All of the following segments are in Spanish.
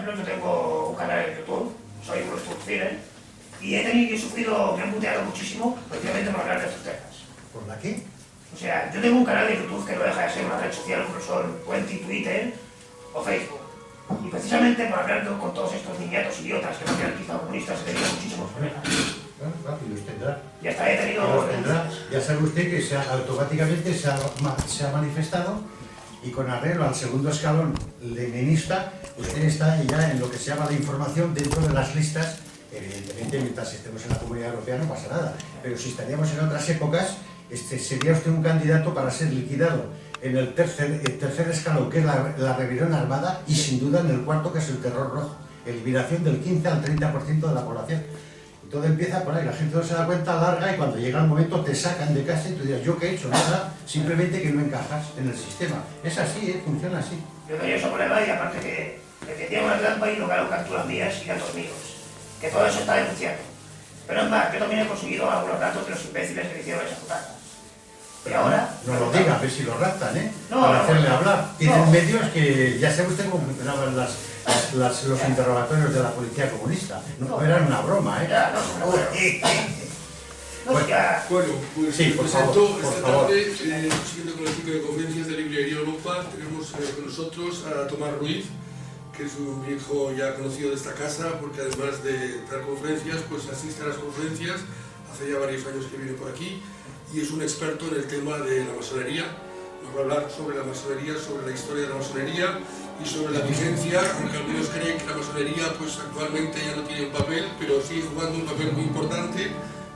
ejemplo, yo tengo un canal en YouTube, soy un Cine, y he sufrido, me han puteado muchísimo, precisamente por hablar de estos temas. ¿Por la qué? O sea, yo tengo un canal de YouTube que no deja de ser una red social, como son Twitter o Facebook. Y precisamente por hablar con todos estos niñatos idiotas que no han quitado comunistas, he tenido muchísimos problemas. Bueno, y los tendrá. Y hasta he tenido... Ya sabe usted que automáticamente se ha manifestado, y con arreglo al segundo escalón leninista, usted está ya en lo que se llama la información dentro de las listas. Evidentemente, mientras estemos en la Comunidad Europea no pasa nada, pero si estaríamos en otras épocas, sería usted un candidato para ser liquidado en el tercer escalón, que es la rebelión armada, y sin duda en el cuarto, que es el terror rojo, eliminación del 15 al 30% de la población. Y todo empieza por ahí, la gente no se da cuenta, larga, y cuando llega el momento te sacan de casa y tú dirás, ¿yo qué he hecho? Nada, simplemente que no encajas en el sistema. Es así, funciona así. Yo tenía ese problema, y aparte que me tenía una trampa y lograron capturas mías y datos míos, que todo eso está denunciado. Pero es más, yo también he conseguido algunos datos de los imbéciles que hicieron esa putada. Y ahora... No lo diga, a ver si lo raptan, ¿eh? No, para hacerle hablar. Tienen no. medios que... Ya sabe usted cómo funcionaban los interrogatorios de la policía comunista. No eran una broma, ¿eh? Ya, Bueno, pues sí, por presento favor, esta tarde, siguiendo con el ciclo de conferencias de Librería Europa, tenemos con nosotros a Tomás Ruiz, que es un viejo ya conocido de esta casa, porque además de dar conferencias, pues asiste a las conferencias, hace ya varios años que viene por aquí, y es un experto en el tema de la masonería. Nos va a hablar sobre la masonería, sobre la historia de la masonería y sobre la vigencia, aunque algunos creen que la masonería pues actualmente ya no tiene un papel, pero sigue jugando un papel muy importante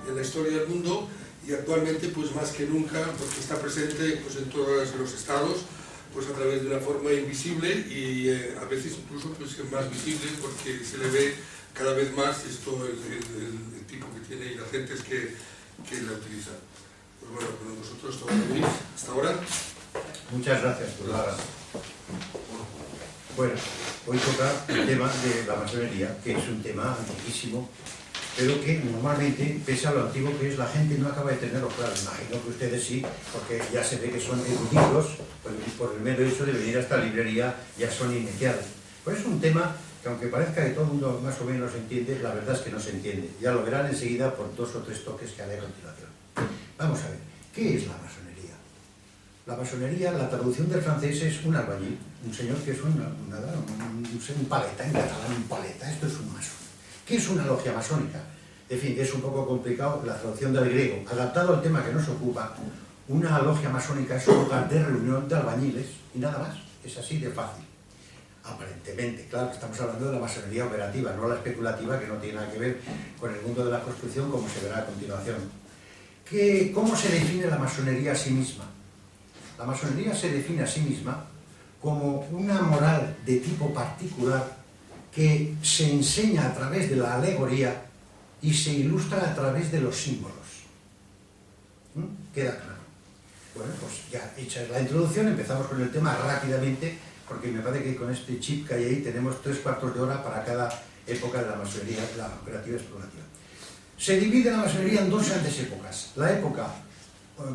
en la historia del mundo, y actualmente pues más que nunca, porque está presente pues en todos los estados, pues a través de una forma invisible, y a veces incluso pues más visible, porque se le ve cada vez más esto, el tipo que tiene y las gentes que la utilizan. Pues bueno, con nosotros todo Luis, hasta ahora. Muchas gracias por la... Bueno, hoy toca el tema de la masonería, que es un tema antiquísimo, pero que normalmente, pese a lo antiguo que es, la gente no acaba de tenerlo claro. Imagino que ustedes sí, porque ya se ve que son eruditos, por el mero hecho de venir a esta librería ya son iniciados. Pues es un tema que, aunque parezca que todo el mundo más o menos entiende, la verdad es que no se entiende. Ya lo verán enseguida por 2 o 3 toques que haré a continuación. Vamos a ver, ¿qué es la masonería? La masonería, la traducción del francés es un albañil, un señor que es un paleta, en catalán un paleta, esto es un masón. ¿Qué es una logia masónica? En fin, es un poco complicado la traducción del griego. Adaptado al tema que nos ocupa, una logia masónica es un lugar de reunión de albañiles y nada más, es así de fácil. Aparentemente, claro, estamos hablando de la masonería operativa, no la especulativa, que no tiene nada que ver con el mundo de la construcción, como se verá a continuación. ¿Cómo se define la masonería a sí misma? La masonería se define a sí misma como una moral de tipo particular que se enseña a través de la alegoría y se ilustra a través de los símbolos. ¿Queda claro? Bueno, pues ya hecha la introducción, empezamos con el tema rápidamente, porque me parece que con este chip que hay ahí tenemos 3/4 de hora para cada época de la masonería, la operativa explorativa. Se divide la masonería en 2 grandes épocas. La época,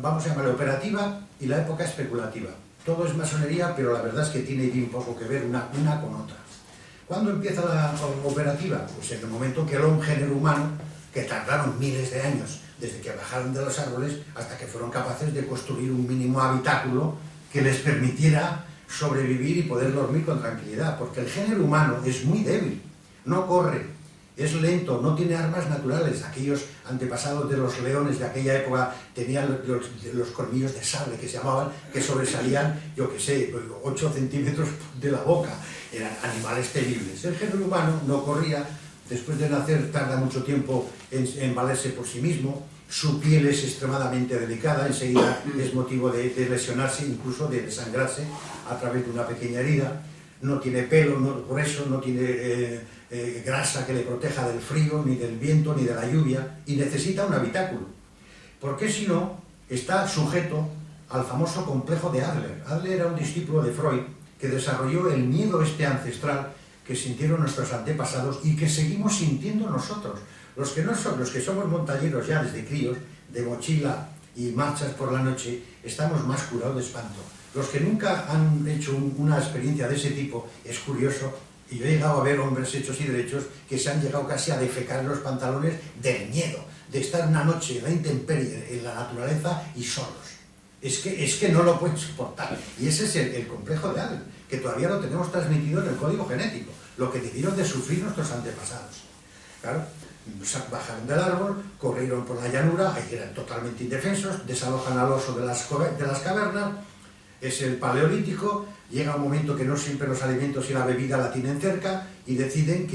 vamos a llamarla operativa, y la época especulativa. Todo es masonería, pero la verdad es que tiene bien poco que ver una con otra. ¿Cuándo empieza la operativa? Pues en el momento que el género humano, que tardaron miles de años, desde que bajaron de los árboles hasta que fueron capaces de construir un mínimo habitáculo que les permitiera sobrevivir y poder dormir con tranquilidad, porque el género humano es muy débil, no corre, es lento, no tiene armas naturales. Aquellos antepasados de los leones de aquella época tenían los colmillos de sable, que se llamaban, que sobresalían, yo qué sé, 8 centímetros de la boca. Eran animales temibles. El género humano no corría, después de nacer tarda mucho tiempo en valerse por sí mismo, su piel es extremadamente delicada, enseguida es motivo de lesionarse, incluso de desangrarse a través de una pequeña herida. No tiene pelo, por eso no tiene grasa que le proteja del frío, ni del viento, ni de la lluvia, y necesita un habitáculo. Porque si no, está sujeto al famoso complejo de Adler. Adler era un discípulo de Freud que desarrolló el miedo ancestral que sintieron nuestros antepasados y que seguimos sintiendo nosotros. Los que somos montañeros ya desde críos, de mochila y marchas por la noche, estamos más curados de espanto. Los que nunca han hecho una experiencia de ese tipo, es curioso Y yo he llegado a ver hombres hechos y derechos que se han llegado casi a defecar en los pantalones del miedo, de estar una noche en la intemperie, en la naturaleza y solos. Es que no lo pueden soportar. Y ese es el complejo de Allen, que todavía lo tenemos transmitido en el código genético, lo que debieron de sufrir nuestros antepasados. Claro, bajaron del árbol, corrieron por la llanura, ahí eran totalmente indefensos, desalojan al oso de las cavernas, es el paleolítico, llega un momento que no siempre los alimentos y la bebida la tienen cerca y deciden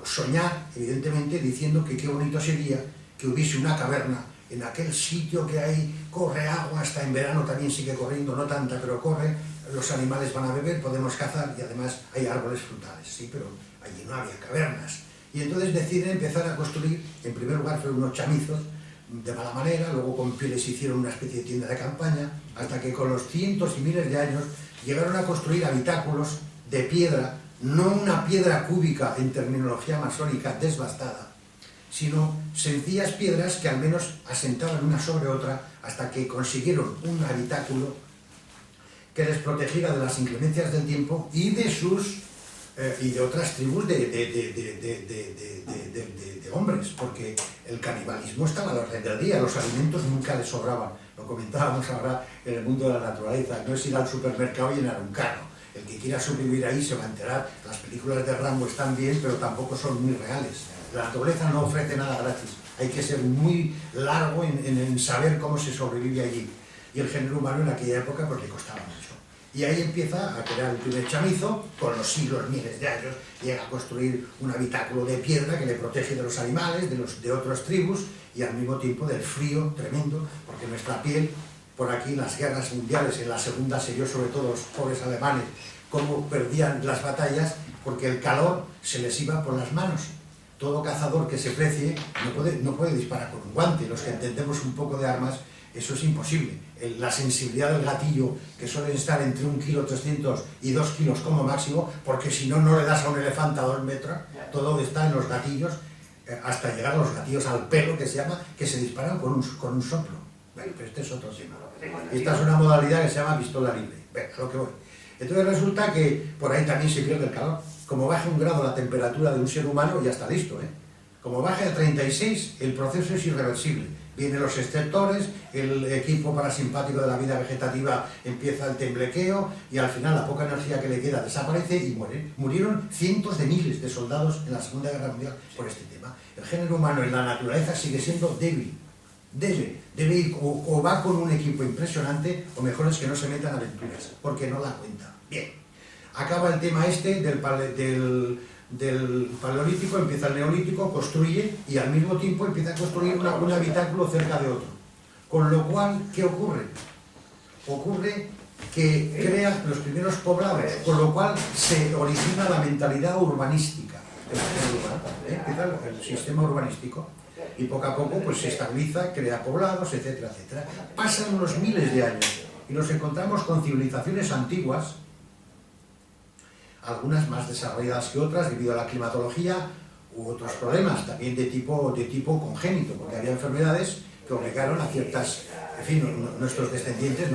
soñar, evidentemente, diciendo que qué bonito sería que hubiese una caverna en aquel sitio que ahí corre agua, hasta en verano también sigue corriendo, no tanta, pero corre, los animales van a beber, podemos cazar y además hay árboles frutales, sí, pero allí no había cavernas. Y entonces deciden empezar a construir, en primer lugar fueron unos chamizos, de mala manera, luego con pieles hicieron una especie de tienda de campaña, hasta que con los cientos y miles de años llegaron a construir habitáculos de piedra, no una piedra cúbica en terminología masónica desbastada, sino sencillas piedras que al menos asentaban una sobre otra hasta que consiguieron un habitáculo que les protegiera de las inclemencias del tiempo y de otras tribus de hombres, porque el canibalismo estaba a la orden del día, los alimentos nunca les sobraban. Lo comentábamos ahora en el mundo de la naturaleza, no es ir al supermercado y llenar un carro. El que quiera sobrevivir ahí se va a enterar. Las películas de Rambo están bien, pero tampoco son muy reales. La naturaleza no ofrece nada gratis. Hay que ser muy largo en saber cómo se sobrevive allí. Y el género humano en aquella época pues le costaba mucho. Y ahí empieza a crear el primer chamizo, con los siglos, miles de años, llega a construir un habitáculo de piedra que le protege de los animales, de otras tribus, y al mismo tiempo del frío tremendo, porque nuestra piel, por aquí en las guerras mundiales, en la segunda se vio sobre todo los pobres alemanes, cómo perdían las batallas, porque el calor se les iba por las manos. Todo cazador que se precie no puede disparar con un guante. Los que entendemos un poco de armas, eso es imposible. La sensibilidad del gatillo, que suele estar entre 1,3 kg y 2 kilos como máximo, porque si no, no le das a un elefante a 2 metros, todo está en los gatillos, hasta llegar a los gatillos al pelo, que se llama, que se disparan con un soplo. Bueno, pero este es otro tema. Esta es una modalidad que se llama pistola libre. Venga, lo que voy. Entonces resulta que por ahí también se pierde el calor. Como baje 1 grado la temperatura de un ser humano, ya está listo, ¿eh? Como baje a 36, el proceso es irreversible. Vienen los extractores, el equipo parasimpático de la vida vegetativa empieza el temblequeo y al final la poca energía que le queda desaparece y mueren. Murieron cientos de miles de soldados en la Segunda Guerra Mundial por este tema. El género humano en la naturaleza sigue siendo débil. Debe ir o va con un equipo impresionante o mejor es que no se metan aventuras, porque no la cuenta. Bien, acaba el tema este del paleolítico, empieza el neolítico, construye y al mismo tiempo empieza a construir un habitáculo cerca de otro. Con lo cual, ¿qué ocurre? Ocurre que crea los primeros poblados, con lo cual se origina la mentalidad urbanística. Empieza el sistema urbanístico y poco a poco pues, se estabiliza, crea poblados, etcétera, etcétera. Pasan unos miles de años y nos encontramos con civilizaciones antiguas, algunas más desarrolladas que otras debido a la climatología u otros problemas, también de tipo congénito, porque había enfermedades que obligaron a ciertas... En fin, nuestros descendientes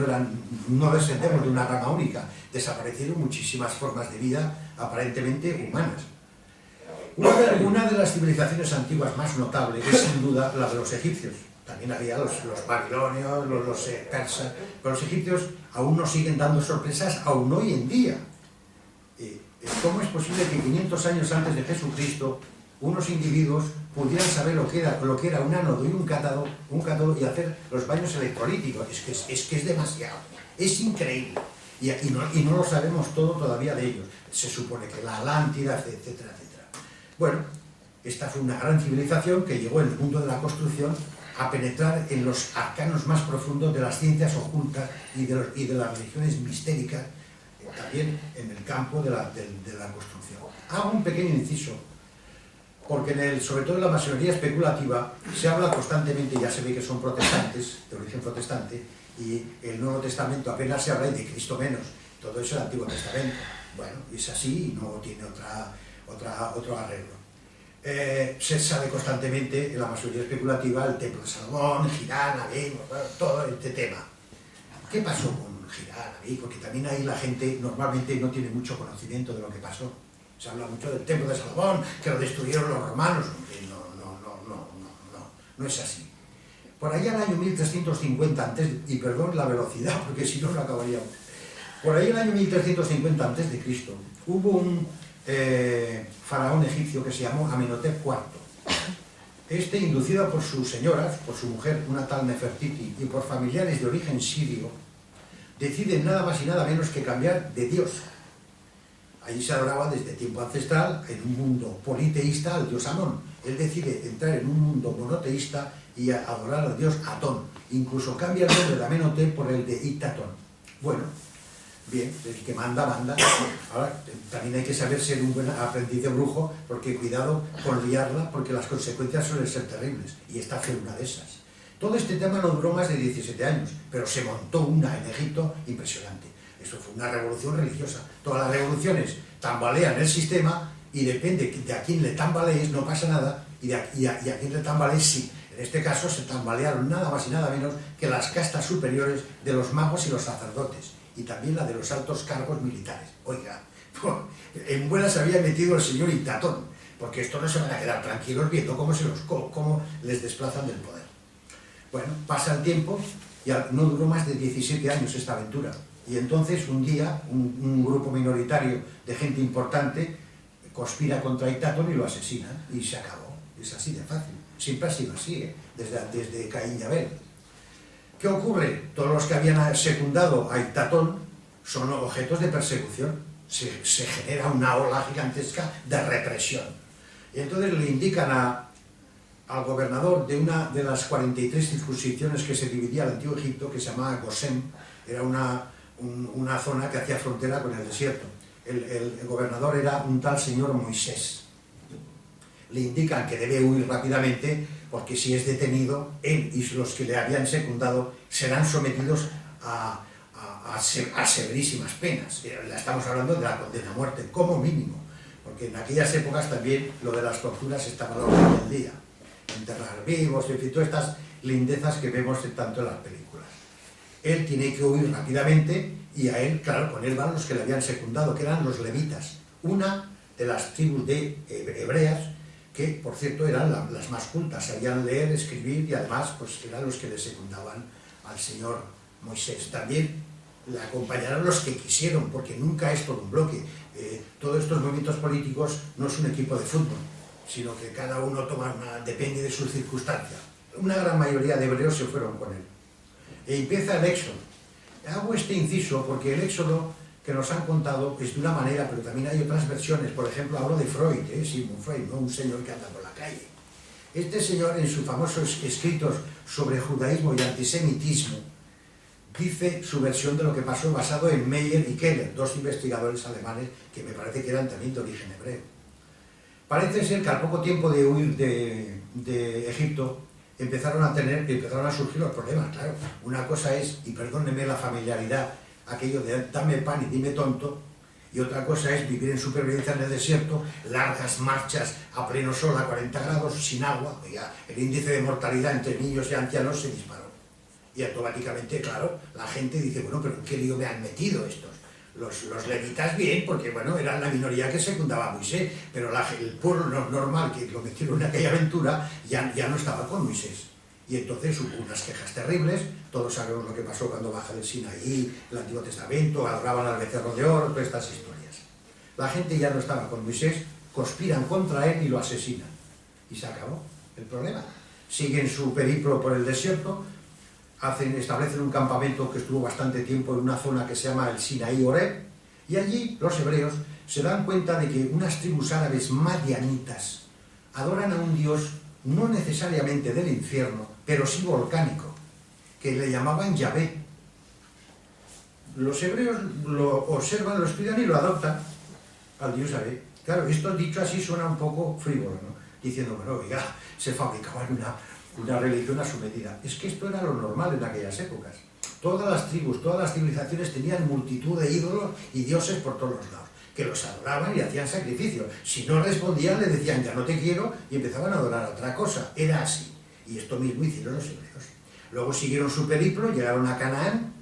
no descendemos de una rama única, desaparecieron muchísimas formas de vida aparentemente humanas. Una de las civilizaciones antiguas más notables es sin duda la de los egipcios. También había los babilonios, los persas, pero los egipcios aún nos siguen dando sorpresas, aún hoy en día. ¿Cómo es posible que 500 años antes de Jesucristo unos individuos pudieran saber lo que era un ánodo y un cátodo y hacer los baños electrolíticos? Es que es demasiado, es increíble. Y no lo sabemos todo todavía de ellos. Se supone que la Atlántida, etcétera, etcétera. Bueno, esta fue una gran civilización que llegó en el mundo de la construcción a penetrar en los arcanos más profundos de las ciencias ocultas y de las religiones mistéricas, también en el campo de la construcción. Hago un pequeño inciso, porque sobre todo en la masonería especulativa se habla constantemente, ya se ve que son protestantes, de origen protestante, y el Nuevo Testamento apenas se habla y de Cristo menos, todo eso es el Antiguo Testamento. Bueno, es así y no tiene otro arreglo. Se sabe constantemente en la masonería especulativa el Templo de Salomón, Girán, Abel, todo este tema. ¿Qué pasó con Girán, Abel? Porque también ahí la gente normalmente no tiene mucho conocimiento de lo que pasó. Se habla mucho del templo de Salomón, que lo destruyeron los romanos. No es así. Por allá en el año 1350 antes, y perdón la velocidad, porque si no acabaríamos. Por ahí en el año 1350 antes de Cristo hubo un faraón egipcio que se llamó Amenhotep IV. Este, inducido por sus señoras, por su mujer, una tal Nefertiti, y por familiares de origen sirio, decide nada más y nada menos que cambiar de Dios. Allí se adoraba desde tiempo ancestral, en un mundo politeísta, al dios Amón. Él decide entrar en un mundo monoteísta y adorar al dios Atón. Incluso cambia el nombre de Amenhotep por el de Ictatón. Bueno, bien, el que manda, manda. Ahora, también hay que saber ser un buen aprendiz de brujo, porque cuidado con liarla, porque las consecuencias suelen ser terribles. Y esta fue una de esas. Todo este tema no duró más de 17 años, pero se montó una en Egipto impresionante. Eso fue una revolución religiosa. Todas las revoluciones tambalean el sistema y depende de a quién le tambalees, no pasa nada, y a quién le tambalees, sí. En este caso se tambalearon nada más y nada menos que las castas superiores de los magos y los sacerdotes, y también la de los altos cargos militares. Oiga, en buena se había metido el señor Ictatón, porque estos no se van a quedar tranquilos viendo cómo les desplazan del poder. Bueno, pasa el tiempo, y no duró más de 17 años esta aventura. Y entonces un día un grupo minoritario de gente importante conspira contra Ictatón y lo asesinan, y se acabó. Es así de fácil. Siempre ha sido así, desde Caín y Abel. ¿Qué ocurre? Todos los que habían secundado a Ictatón son objetos de persecución. Se genera una ola gigantesca de represión. Y entonces le indican al gobernador de una de las 43 circunscripciones que se dividía el antiguo Egipto, que se llamaba Gosén. Era una zona que hacía frontera con el desierto. El gobernador era un tal señor Moisés. Le indican que debe huir rápidamente, porque si es detenido, él y los que le habían secundado serán sometidos a severísimas penas. Estamos hablando de la condena a muerte, como mínimo, porque en aquellas épocas también lo de las torturas estaba a la orden del día. Enterrar vivos, en fin, todas estas lindezas que vemos tanto en las películas. Él tiene que huir rápidamente, y a él, claro, con él van los que le habían secundado, que eran los levitas, una de las tribus de hebreas, que por cierto eran las más cultas, sabían leer, escribir, y además pues eran los que le secundaban al señor Moisés. También le acompañaron los que quisieron, porque nunca es todo un bloque. Todos estos movimientos políticos no es un equipo de fútbol, sino que cada uno depende de sus circunstancias. Una gran mayoría de hebreos se fueron con él. E empieza el éxodo. Hago este inciso porque el éxodo que nos han contado es de una manera, pero también hay otras versiones. Por ejemplo, hablo de Freud, Sigmund Freud, no un señor que anda por la calle. Este señor, en sus famosos escritos sobre judaísmo y antisemitismo, dice su versión de lo que pasó, basado en Meyer y Keller, dos investigadores alemanes que me parece que eran también de origen hebreo. Parece ser que al poco tiempo de huir de Egipto, empezaron a surgir los problemas, claro. Una cosa es, y perdónenme la familiaridad, aquello de dame pan y dime tonto, y otra cosa es vivir en supervivencia en el desierto, largas marchas a pleno sol a 40 grados, sin agua. Ya, el índice de mortalidad entre niños y ancianos se disparó. Y automáticamente, claro, la gente dice, bueno, pero ¿en qué lío me han metido estos? Los levitas bien, porque bueno, eran la minoría que secundaba a Moisés, pero el pueblo normal que lo metieron en aquella aventura ya no estaba con Moisés. Y entonces hubo unas quejas terribles. Todos sabemos lo que pasó cuando baja del Sinaí, el Antiguo Testamento, adoraban al becerro de oro, todas estas historias. La gente ya no estaba con Moisés, conspiran contra él y lo asesinan. Y se acabó el problema. Siguen su periplo por el desierto, establecen un campamento que estuvo bastante tiempo en una zona que se llama el Sinaí Oreb, y allí los hebreos se dan cuenta de que unas tribus árabes madianitas adoran a un dios no necesariamente del infierno, pero sí volcánico, que le llamaban Yahvé. Los hebreos lo observan, lo estudian y lo adoptan al dios Yahvé. Claro, esto dicho así suena un poco frívolo, ¿no? Diciendo, bueno, oiga, se fabricaban una religión a su medida. Es que esto era lo normal en aquellas épocas. Todas las tribus, todas las civilizaciones tenían multitud de ídolos y dioses por todos los lados, que los adoraban y hacían sacrificios. Si no respondían, le decían, ya no te quiero, y empezaban a adorar a otra cosa. Era así. Y esto mismo hicieron los hebreos. Luego siguieron su periplo, llegaron a Canaán,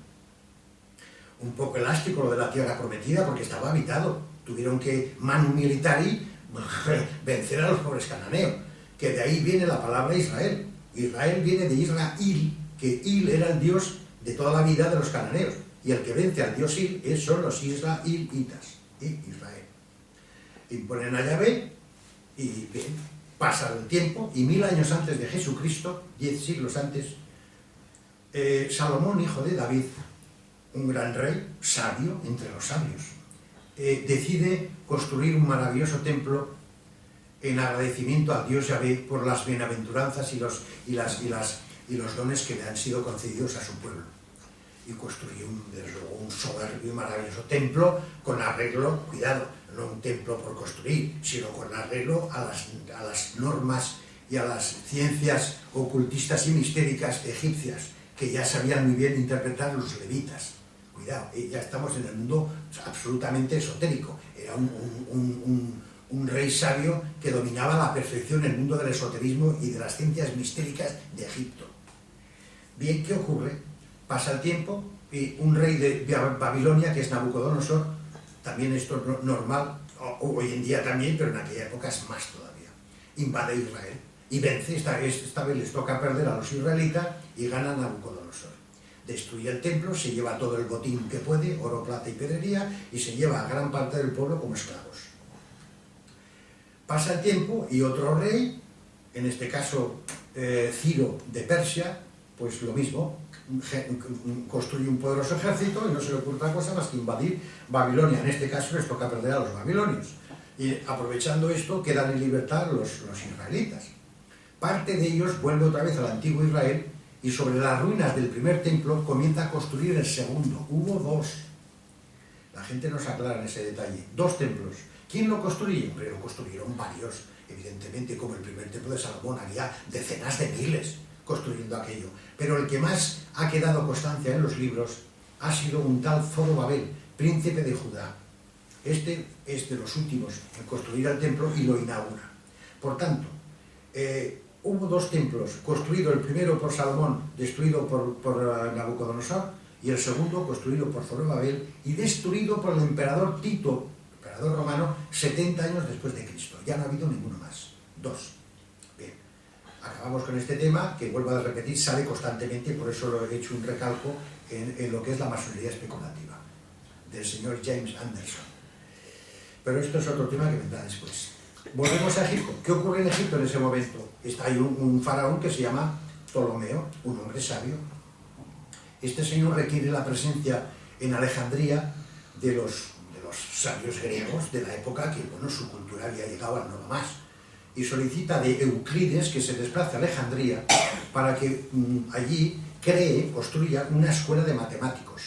un poco elástico lo de la tierra prometida, porque estaba habitado. tuvieron que manu militari vencer a los pobres cananeos, que de ahí viene la palabra Israel. Israel viene de Israel, que Il era el dios de toda la vida de los cananeos, y el que vence al dios Il son los israelitas, Israel. Imponen a Yahvé, y bien, pasa el tiempo, y 1000 años antes de Jesucristo, 10 siglos antes, Salomón, hijo de David, un gran rey, sabio entre los sabios, decide construir un maravilloso templo en agradecimiento al Dios Yahvé por las bienaventuranzas y los dones que le han sido concedidos a su pueblo. Y construyó un soberbio y maravilloso templo con arreglo, cuidado, no un templo por construir, sino con arreglo a las normas y a las ciencias ocultistas y mistéricas egipcias, que ya sabían muy bien interpretar los levitas. Cuidado, ya estamos en el mundo absolutamente esotérico. Era un rey sabio que dominaba a la perfección el mundo del esoterismo y de las ciencias mistéricas de Egipto. Bien, ¿qué ocurre? Pasa el tiempo y un rey de Babilonia, que es Nabucodonosor, también esto es normal, hoy en día también, pero en aquella época es más todavía, invade Israel y vence. Esta vez les toca perder a los israelitas y gana Nabucodonosor. Destruye el templo, se lleva todo el botín que puede, oro, plata y pedrería, y se lleva a gran parte del pueblo como esclavos. Pasa el tiempo y otro rey, en este caso Ciro de Persia, pues lo mismo, construye un poderoso ejército y no se le ocurre otra cosa más que invadir Babilonia. En este caso les toca perder a los babilonios. Y aprovechando esto quedan en libertad los israelitas. Parte de ellos vuelve otra vez al antiguo Israel y sobre las ruinas del primer templo comienza a construir el segundo. Hubo 2. La gente no se aclara en ese detalle. 2 templos. ¿Quién lo construye? Hombre, lo construyeron varios. Evidentemente, como el primer templo de Salomón, había decenas de miles construyendo aquello. Pero el que más ha quedado constancia en los libros ha sido un tal Zorobabel, príncipe de Judá. Este es de los últimos en construir el templo y lo inaugura. Por tanto, hubo 2 templos, construido el primero por Salomón, destruido por Nabucodonosor, y el segundo construido por Zorobabel y destruido por el emperador Tito, emperador romano, 70 años después de Cristo. Ya no ha habido ninguno más. 2. Bien, acabamos con este tema, que vuelvo a repetir, sale constantemente, por eso lo he hecho un recalco en lo que es la masonería especulativa, del señor James Anderson. Pero esto es otro tema que vendrá después. Volvemos a Egipto. ¿Qué ocurre en Egipto en ese momento? Hay un faraón que se llama Ptolomeo, un hombre sabio. Este señor requiere la presencia en Alejandría de los sabios griegos de la época, que bueno, su cultura había llegado al no más, y solicita de Euclides que se desplace a Alejandría para que allí construya una escuela de matemáticos.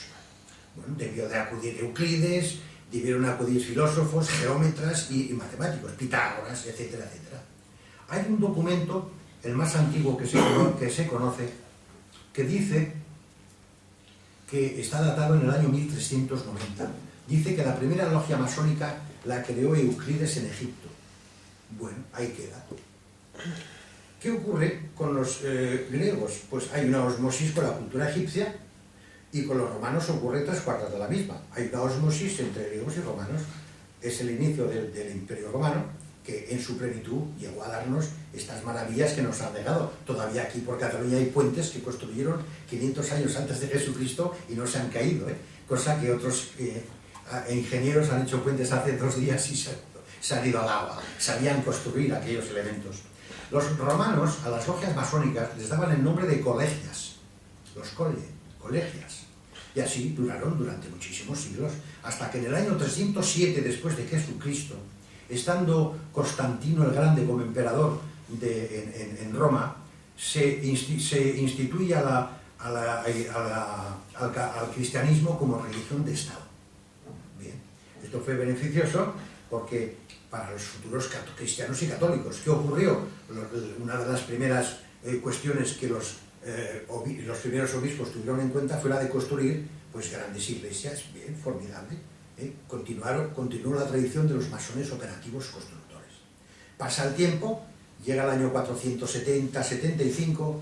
Bueno, debió de acudir Euclides, debieron acudir filósofos, geómetras y matemáticos, Pitágoras, etcétera, etcétera. Hay un documento, el más antiguo que se conoce, que dice que está datado en el año 1390. Dice que la primera logia masónica la creó Euclides en Egipto. Bueno, ahí queda. ¿Qué ocurre con los griegos? Pues hay una osmosis con la cultura egipcia, y con los romanos ocurre 3/4 de la misma. Hay una osmosis entre griegos y romanos. Es el inicio del Imperio Romano, que en su plenitud llegó a darnos estas maravillas que nos han dejado. Todavía aquí por Cataluña hay puentes que construyeron 500 años antes de Jesucristo y no se han caído, cosa que otros ingenieros han hecho puentes hace 2 días y se han ido al agua. Sabían construir aquellos elementos. Los romanos a las logias masónicas les daban el nombre de colegias, los colegias. Y así duraron durante muchísimos siglos, hasta que en el año 307 después de Jesucristo, estando Constantino el Grande como emperador en Roma, se instituye al cristianismo como religión de Estado. Bien, esto fue beneficioso porque para los futuros cristianos y católicos, ¿qué ocurrió? Una de las primeras cuestiones que los primeros obispos tuvieron en cuenta fue la de construir pues grandes iglesias. Bien, formidable. Continuó la tradición de los masones operativos constructores. Pasa el tiempo, llega el año 470-75,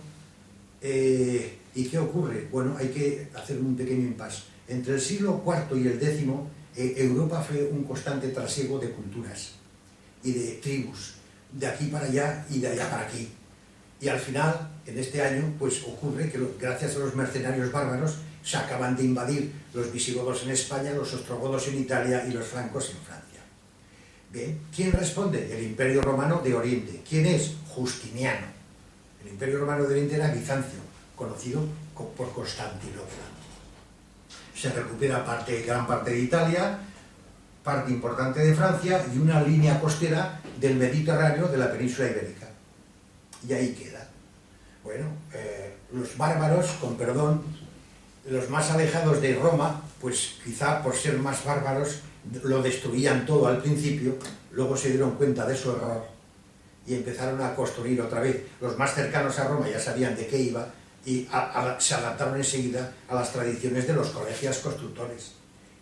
¿y qué ocurre? Bueno, hay que hacer un pequeño impasse. Entre el siglo IV y el X Europa fue un constante trasiego de culturas y de tribus, de aquí para allá y de allá para aquí. Y al final, en este año, pues ocurre que gracias a los mercenarios bárbaros se acaban de invadir los visigodos en España, los ostrogodos en Italia y los francos en Francia. Bien, ¿quién responde? El Imperio Romano de Oriente. ¿Quién es? Justiniano. El Imperio Romano de Oriente era Bizancio, conocido por Constantinopla. Se recupera gran parte de Italia, parte importante de Francia y una línea costera del Mediterráneo de la península ibérica. Y ahí queda. Bueno, los bárbaros, con perdón, los más alejados de Roma, pues quizá por ser más bárbaros lo destruían todo al principio, luego se dieron cuenta de su error y empezaron a construir otra vez. Los más cercanos a Roma ya sabían de qué iba y se adaptaron enseguida a las tradiciones de los colegios constructores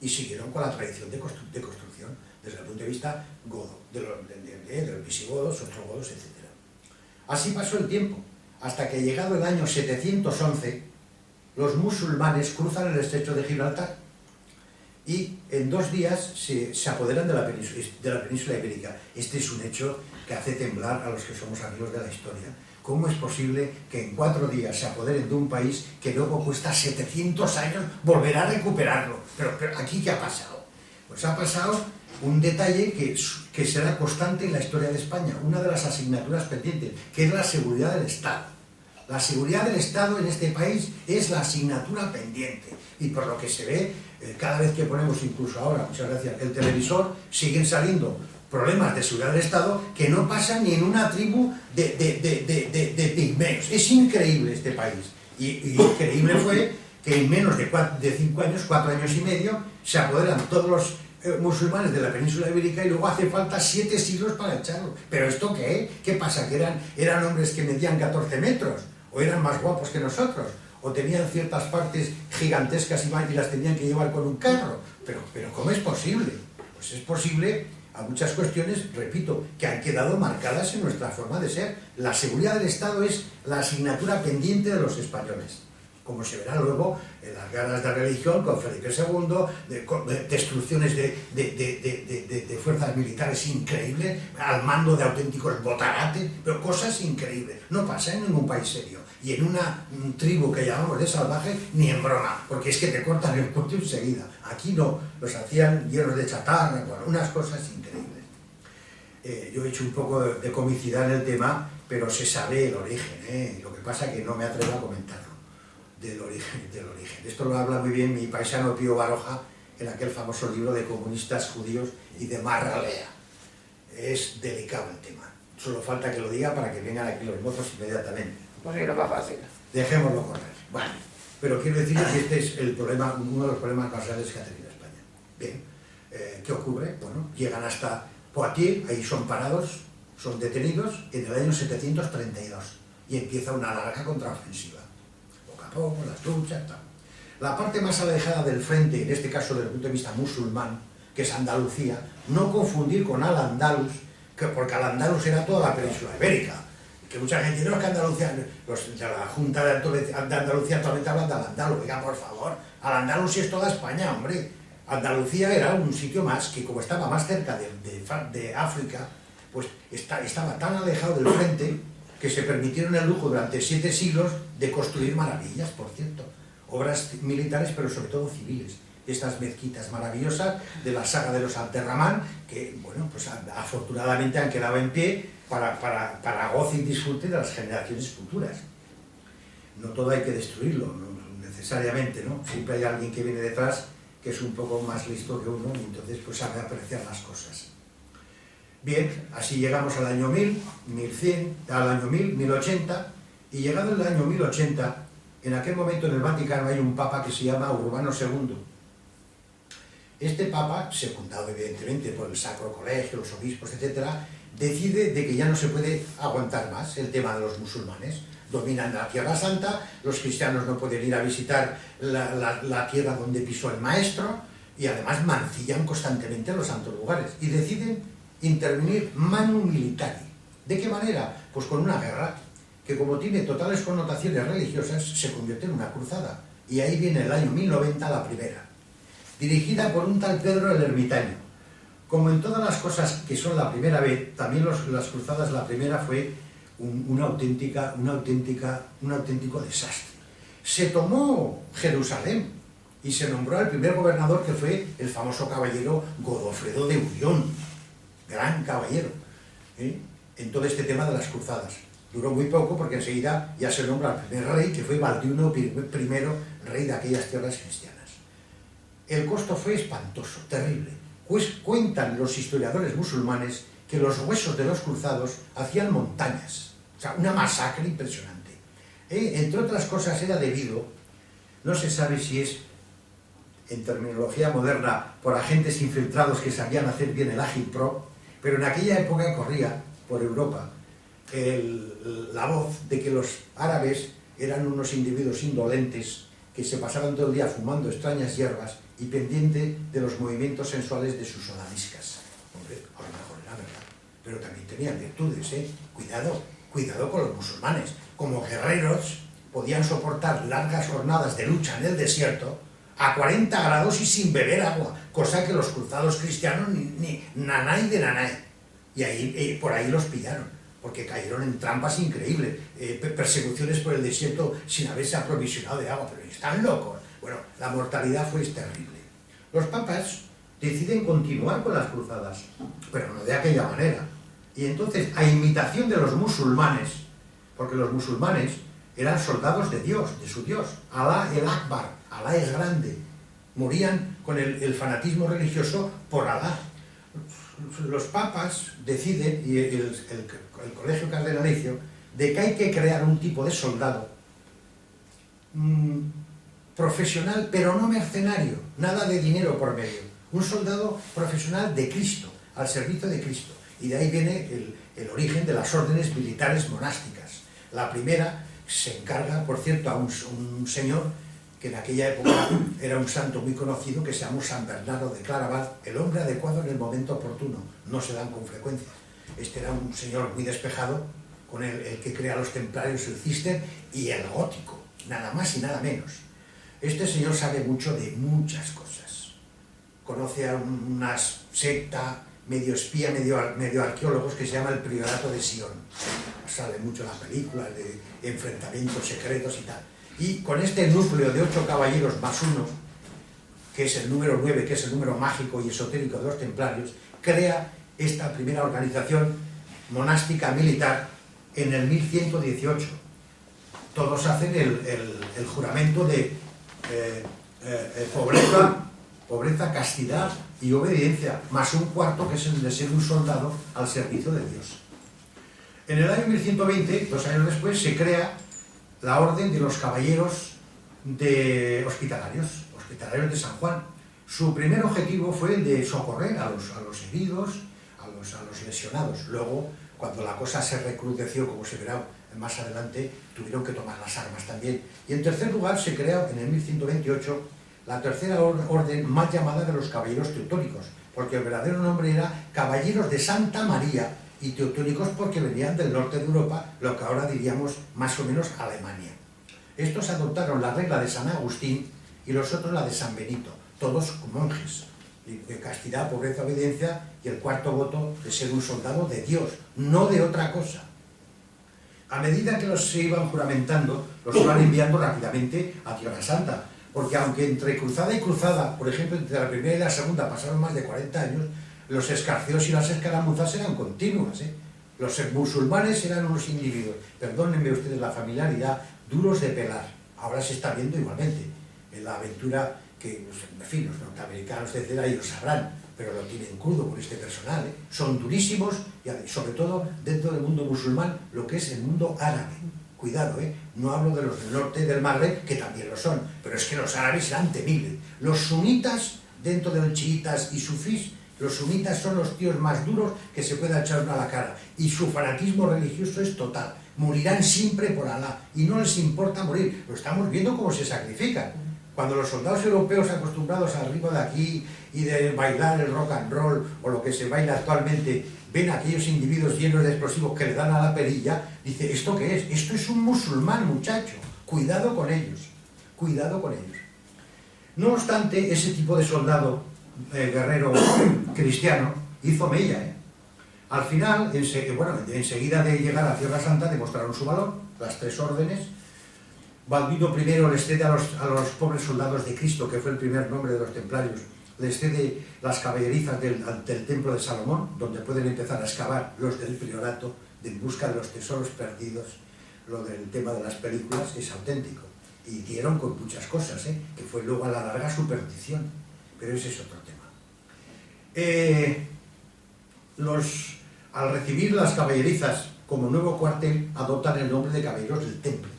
y siguieron con la tradición de construcción desde el punto de vista godo, de los visigodos, ostrogodos, etc. Así pasó el tiempo, hasta que llegado el año 711, los musulmanes cruzan el estrecho de Gibraltar y en 2 días se apoderan de la península ibérica. Este es un hecho que hace temblar a los que somos amigos de la historia. ¿Cómo es posible que en 4 días se apoderen de un país que luego cuesta 700 años volver a recuperarlo? Pero ¿aquí qué ha pasado? Pues ha pasado un detalle que será constante en la historia de España, una de las asignaturas pendientes, que es la seguridad del Estado. La seguridad del Estado en este país es la asignatura pendiente. Y por lo que se ve, cada vez que ponemos, incluso ahora, muchas gracias, el televisor, siguen saliendo problemas de seguridad del Estado que no pasan ni en una tribu de pigmeos. Es increíble este país. Y increíble fue que en menos de 5 años, 4 años y medio, se apoderan todos los musulmanes de la península ibérica y luego hace falta 7 siglos para echarlo. ¿Pero esto qué? ¿Qué pasa? ¿Que eran hombres que medían 14 metros? ¿O eran más guapos que nosotros? ¿O tenían ciertas partes gigantescas y las tenían que llevar con un carro? ¿Pero cómo es posible? Pues es posible a muchas cuestiones, repito, que han quedado marcadas en nuestra forma de ser. La seguridad del Estado es la asignatura pendiente de los españoles, como se verá luego en las guerras de religión con Felipe II, destrucciones de fuerzas militares increíbles, al mando de auténticos botarates, pero cosas increíbles. No pasa en ningún país serio. Y en una tribu que llamamos de salvaje, ni en broma, porque es que te cortan el cuello enseguida. Aquí no, los hacían llenos de chatarra, bueno, unas cosas increíbles. Yo he hecho un poco de comicidad en el tema, pero se sabe el origen, Lo que pasa es que no me atrevo a comentarlo. Del origen. Esto lo habla muy bien mi paisano Pío Baroja en aquel famoso libro de comunistas judíos y de Marralea. Es delicado el tema. Solo falta que lo diga para que vengan aquí los mozos inmediatamente. Pues sí, no va fácil. Dejémoslo correr. Bueno, pero quiero decir que este es el problema, uno de los problemas más grandes que ha tenido España. Bien, ¿qué ocurre? Bueno, llegan hasta Poitiers, ahí son parados, son detenidos en el año 732 y empieza una larga contraofensiva. Las luchas, tal. La parte más alejada del frente, en este caso desde el punto de vista musulmán, que es Andalucía, no confundir con Al-Andalus, porque Al-Andalus era toda la península ibérica, que mucha gente dice, no, es que Andalucía, los de la Junta de Andalucía actualmente hablan de Al-Andalus, oiga, por favor, Al-Andalus es toda España, hombre. Andalucía era un sitio más que, como estaba más cerca de África, pues estaba tan alejado del frente que se permitieron el lujo durante 7 siglos de construir maravillas, por cierto, obras militares, pero sobre todo civiles. Estas mezquitas maravillosas de la saga de los Abderramán, que, bueno, pues afortunadamente han quedado en pie para goce y disfrute de las generaciones futuras. No todo hay que destruirlo, no, necesariamente, ¿no? Siempre hay alguien que viene detrás que es un poco más listo que uno y entonces pues sabe apreciar las cosas. Bien, así llegamos al año 1000, 1100, al año 1080, y llegado el año 1080, en aquel momento en el Vaticano hay un papa que se llama Urbano II. Este papa, secundado evidentemente por el Sacro Colegio, los obispos, etc., decide de que ya no se puede aguantar más el tema de los musulmanes. Dominan la Tierra Santa, los cristianos no pueden ir a visitar la tierra donde pisó el maestro, y además mancillan constantemente los santos lugares, y deciden intervenir manu militari. ¿De qué manera? Pues con una guerra que, como tiene totales connotaciones religiosas, se convierte en una cruzada. Y ahí viene el año 1090 la primera. dirigida por un tal Pedro el Ermitaño. Como en todas las cosas que son la primera vez, también las cruzadas, la primera fue un auténtico desastre. Se tomó Jerusalén y se nombró al primer gobernador, que fue el famoso caballero Godofredo de Bouillon, gran caballero, en todo este tema de las cruzadas. Duró muy poco porque enseguida ya se nombra al primer rey, que fue Balduino I, rey de aquellas tierras cristianas. El costo fue espantoso, terrible. Pues cuentan los historiadores musulmanes que los huesos de los cruzados hacían montañas, o sea, una masacre impresionante. Entre otras cosas era debido, no se sabe si es en terminología moderna, por agentes infiltrados que sabían hacer bien el agitprop, pero en aquella época corría por Europa la voz de que los árabes eran unos individuos indolentes que se pasaban todo el día fumando extrañas hierbas y pendiente de los movimientos sensuales de sus odaliscas. Hombre, a lo mejor era verdad, pero también tenían virtudes, cuidado con los musulmanes. Como guerreros podían soportar largas jornadas de lucha en el desierto a 40 grados y sin beber agua, cosa que los cruzados cristianos ni nanay de nanay. Y ahí, por ahí los pillaron, porque cayeron en trampas increíbles, persecuciones por el desierto sin haberse aprovisionado de agua, pero están locos. Bueno, la mortalidad fue terrible. Los papas deciden continuar con las cruzadas, pero no de aquella manera. Y entonces, a imitación de los musulmanes, porque los musulmanes eran soldados de Dios, de su Dios, Alá el Akbar, Alá es grande, morían con el fanatismo religioso por Alá. Los papas deciden, y el colegio cardenalicio, de que hay que crear un tipo de soldado profesional, pero no mercenario, nada de dinero por medio, un soldado profesional de Cristo, al servicio de Cristo. Y de ahí viene el origen de las órdenes militares monásticas. La primera se encarga, por cierto, a un señor que en aquella época era un santo muy conocido, que se llamó San Bernardo de Claraval, el hombre adecuado en el momento oportuno, no se dan con frecuencia. Este era un señor muy despejado, con el que crea los templarios, el cister y el gótico, nada más y nada menos. Este señor sabe mucho de muchas cosas. Conoce a una secta medio espía, medio arqueólogos, que se llama el Priorato de Sion. Sale mucho en las películas de enfrentamientos secretos y tal. Y con este núcleo de 8 caballeros más 1, que es el número 9, que es el número mágico y esotérico de los templarios, crea esta primera organización monástica militar en el 1118. Todos hacen el juramento de pobreza, castidad y obediencia, más un cuarto, que es el de ser un soldado al servicio de Dios. En el año 1120, 2 años después, se crea la Orden de los Caballeros de Hospitalarios de San Juan. Su primer objetivo fue el de socorrer a los heridos, a los lesionados. Luego, cuando la cosa se recrudeció, como se verá más adelante, tuvieron que tomar las armas también. Y en tercer lugar, se crea en el 1128 la tercera orden más llamada de los Caballeros Teutónicos, porque el verdadero nombre era Caballeros de Santa María, y teutónicos porque venían del norte de Europa, lo que ahora diríamos más o menos Alemania. Estos adoptaron la regla de San Agustín y los otros la de San Benito, todos monjes, de castidad, pobreza, obediencia, y el cuarto voto de ser un soldado de Dios, no de otra cosa. A medida que los se iban juramentando, los iban enviando rápidamente a Tierra Santa, porque aunque entre cruzada y cruzada, por ejemplo, entre la primera y la segunda pasaron más de 40 años, los escarceos y las escaramuzas eran continuas. Los musulmanes eran unos individuos, perdónenme ustedes la familiaridad, duros de pelar. Ahora se está viendo igualmente en la aventura que, en fin, los norteamericanos, etcétera, ellos sabrán, pero lo tienen crudo con este personal. Son durísimos, y sobre todo dentro del mundo musulmán, lo que es el mundo árabe. Cuidado, no hablo de los del norte del Magreb, que también lo son, pero es que los árabes eran temibles. Los sunitas, dentro de los chiitas y sufís, los sunitas son los tíos más duros que se pueda echar uno a la cara, y su fanatismo religioso es total. Morirán siempre por Alá y no les importa morir. Lo estamos viendo cómo se sacrifican. Cuando los soldados europeos, acostumbrados al ritmo de aquí y de bailar el rock and roll o lo que se baila actualmente, ven a aquellos individuos llenos de explosivos que le dan a la perilla, dice, ¿esto qué es? Esto es un musulmán, muchacho. Cuidado con ellos. Cuidado con ellos. No obstante, ese tipo de soldado guerrero cristiano hizo mella. Al final, enseguida de llegar a Tierra Santa, demostraron su valor, las 3 órdenes. Balduino I les cede a los pobres soldados de Cristo, que fue el primer nombre de los templarios, les cede las caballerizas del templo de Salomón, donde pueden empezar a excavar los del priorato en busca de los tesoros perdidos. Lo del tema de las películas es auténtico. Y dieron con muchas cosas, que fue luego a la larga su perdición. Pero ese es otro tema. Al recibir las caballerizas como nuevo cuartel, adoptan el nombre de caballeros del Temple.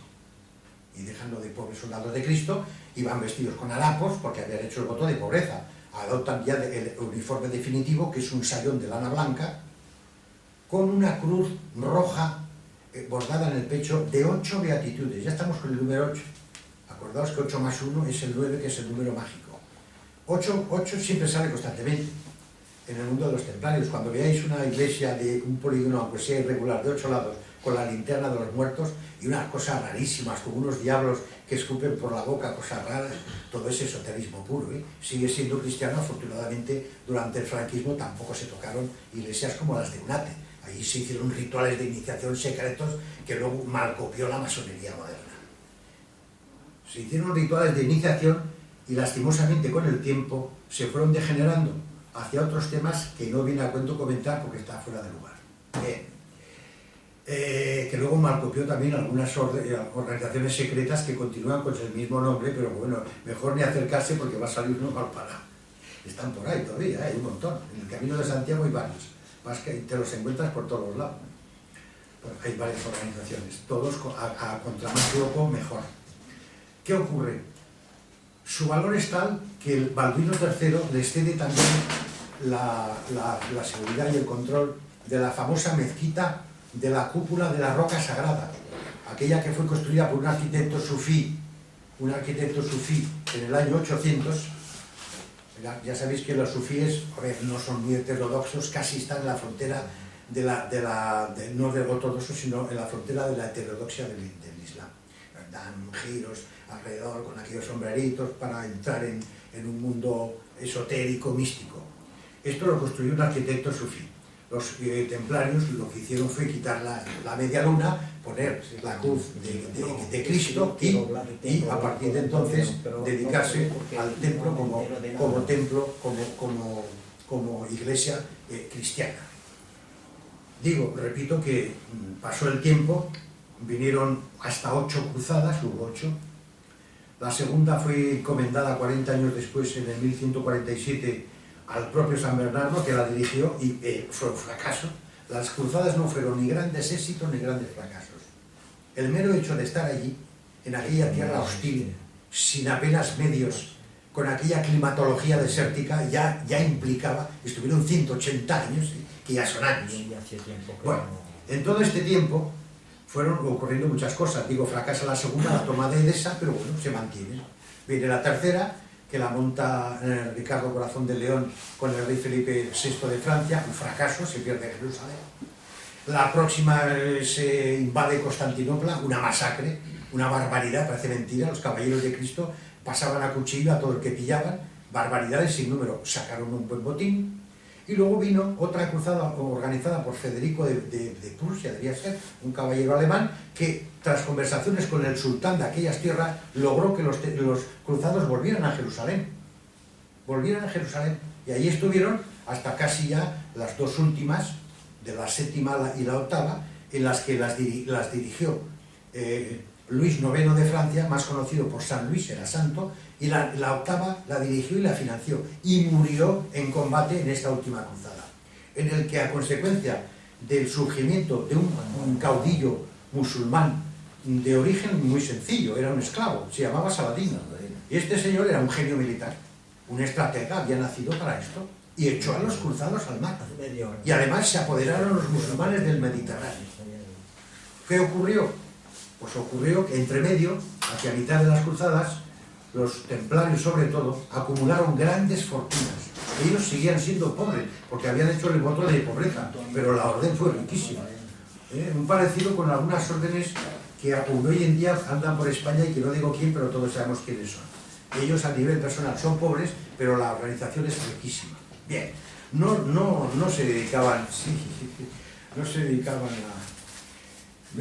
Y dejan lo de pobres soldados de Cristo y van vestidos con harapos porque habían hecho el voto de pobreza. Adoptan ya el uniforme definitivo, que es un sayón de lana blanca, con una cruz roja bordada en el pecho de 8 beatitudes. Ya estamos con el número 8. Acordaos que 8 más 1 es el 9, que es el número mágico. 8 siempre sale constantemente en el mundo de los templarios. Cuando veáis una iglesia de un polígono, aunque sea irregular, de 8 lados, con la linterna de los muertos y unas cosas rarísimas, como unos diablos que escupen por la boca, cosas raras, todo es esoterismo puro. Sigue siendo cristiano. Afortunadamente, durante el franquismo tampoco se tocaron iglesias como las de Unate. Allí se hicieron rituales de iniciación secretos que luego malcopió la masonería moderna. Se hicieron rituales de iniciación y lastimosamente con el tiempo se fueron degenerando hacia otros temas que no viene a cuento comentar porque está fuera de lugar. Que luego malcopió también algunas organizaciones secretas que continúan con el mismo nombre, pero bueno, mejor ni acercarse porque va a salir uno mal parado. Están por ahí todavía, hay un montón. En el Camino de Santiago hay varios, más que te los encuentras por todos lados. Bueno, hay varias organizaciones, todos a contra más grupo mejor. ¿Qué ocurre? Su valor es tal que el Balduino III les cede también la seguridad y el control de la famosa mezquita de la cúpula de la roca sagrada, aquella que fue construida por un arquitecto sufí en el año 800. Ya sabéis que los sufíes, no son muy heterodoxos, casi están en la frontera no del ortodoxo, sino en la frontera de la heterodoxia del Islam. Dan giros alrededor con aquellos sombreritos para entrar en un mundo esotérico, místico. Esto lo construyó un arquitecto sufí. Los templarios lo que hicieron fue quitar la media luna, poner la cruz de Cristo y a partir de entonces dedicarse al templo como iglesia cristiana. Repito que pasó el tiempo, vinieron hasta 8 cruzadas, hubo 8. La segunda fue encomendada 40 años después, en el 1147, al propio San Bernardo, que la dirigió, y fue un fracaso. Las cruzadas no fueron ni grandes éxitos ni grandes fracasos. El mero hecho de estar allí, en aquella tierra hostil, sin apenas medios, con aquella climatología desértica, ya implicaba, estuvieron 180 años, que ya son años. Bueno, en todo este tiempo fueron ocurriendo muchas cosas. Fracasa la segunda, la toma de Edesa, pero bueno, se mantiene. Viene la tercera, que la monta Ricardo Corazón de León con el rey Felipe VI de Francia, un fracaso, se pierde Jerusalén. La próxima se invade Constantinopla, una masacre, una barbaridad, parece mentira. Los caballeros de Cristo pasaban a cuchillo a todo el que pillaban, barbaridades sin número, sacaron un buen botín. Y luego vino otra cruzada organizada por Federico de Prusia, debía ser, un caballero alemán, que tras conversaciones con el sultán de aquellas tierras logró que los cruzados volvieran a Jerusalén. Y ahí estuvieron hasta casi ya las dos últimas, de la séptima y la octava, en las que las dirigió Luis IX de Francia, más conocido por San Luis, era santo, y la octava la dirigió y la financió, y murió en combate en esta última cruzada, en el que a consecuencia del surgimiento de un caudillo musulmán de origen muy sencillo, era un esclavo, se llamaba Saladino, y este señor era un genio militar, un estratega, había nacido para esto, y echó a los cruzados al mar, y además se apoderaron los musulmanes del Mediterráneo. ¿Qué ocurrió? Pues ocurrió que entre medio, hacia mitad de las cruzadas, los templarios sobre todo acumularon grandes fortunas. Ellos seguían siendo pobres porque habían hecho el voto de pobreza, pero la orden fue riquísima. Un parecido con algunas órdenes que aún hoy en día andan por España y que no digo quién, pero todos sabemos quiénes son. Ellos a nivel personal son pobres, pero la organización es riquísima. Bien, no se dedicaban, no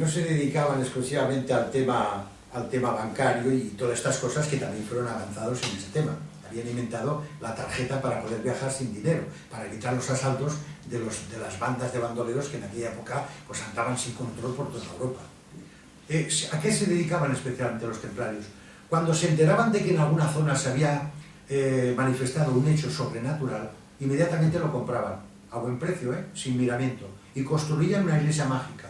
se dedicaban exclusivamente al tema bancario y todas estas cosas que también fueron avanzados en ese tema. Habían inventado la tarjeta para poder viajar sin dinero, para evitar los asaltos de las bandas de bandoleros que en aquella época pues andaban sin control por toda Europa. ¿A qué se dedicaban especialmente los templarios? Cuando se enteraban de que en alguna zona se había manifestado un hecho sobrenatural, inmediatamente lo compraban, a buen precio, sin miramiento, y construían una iglesia mágica,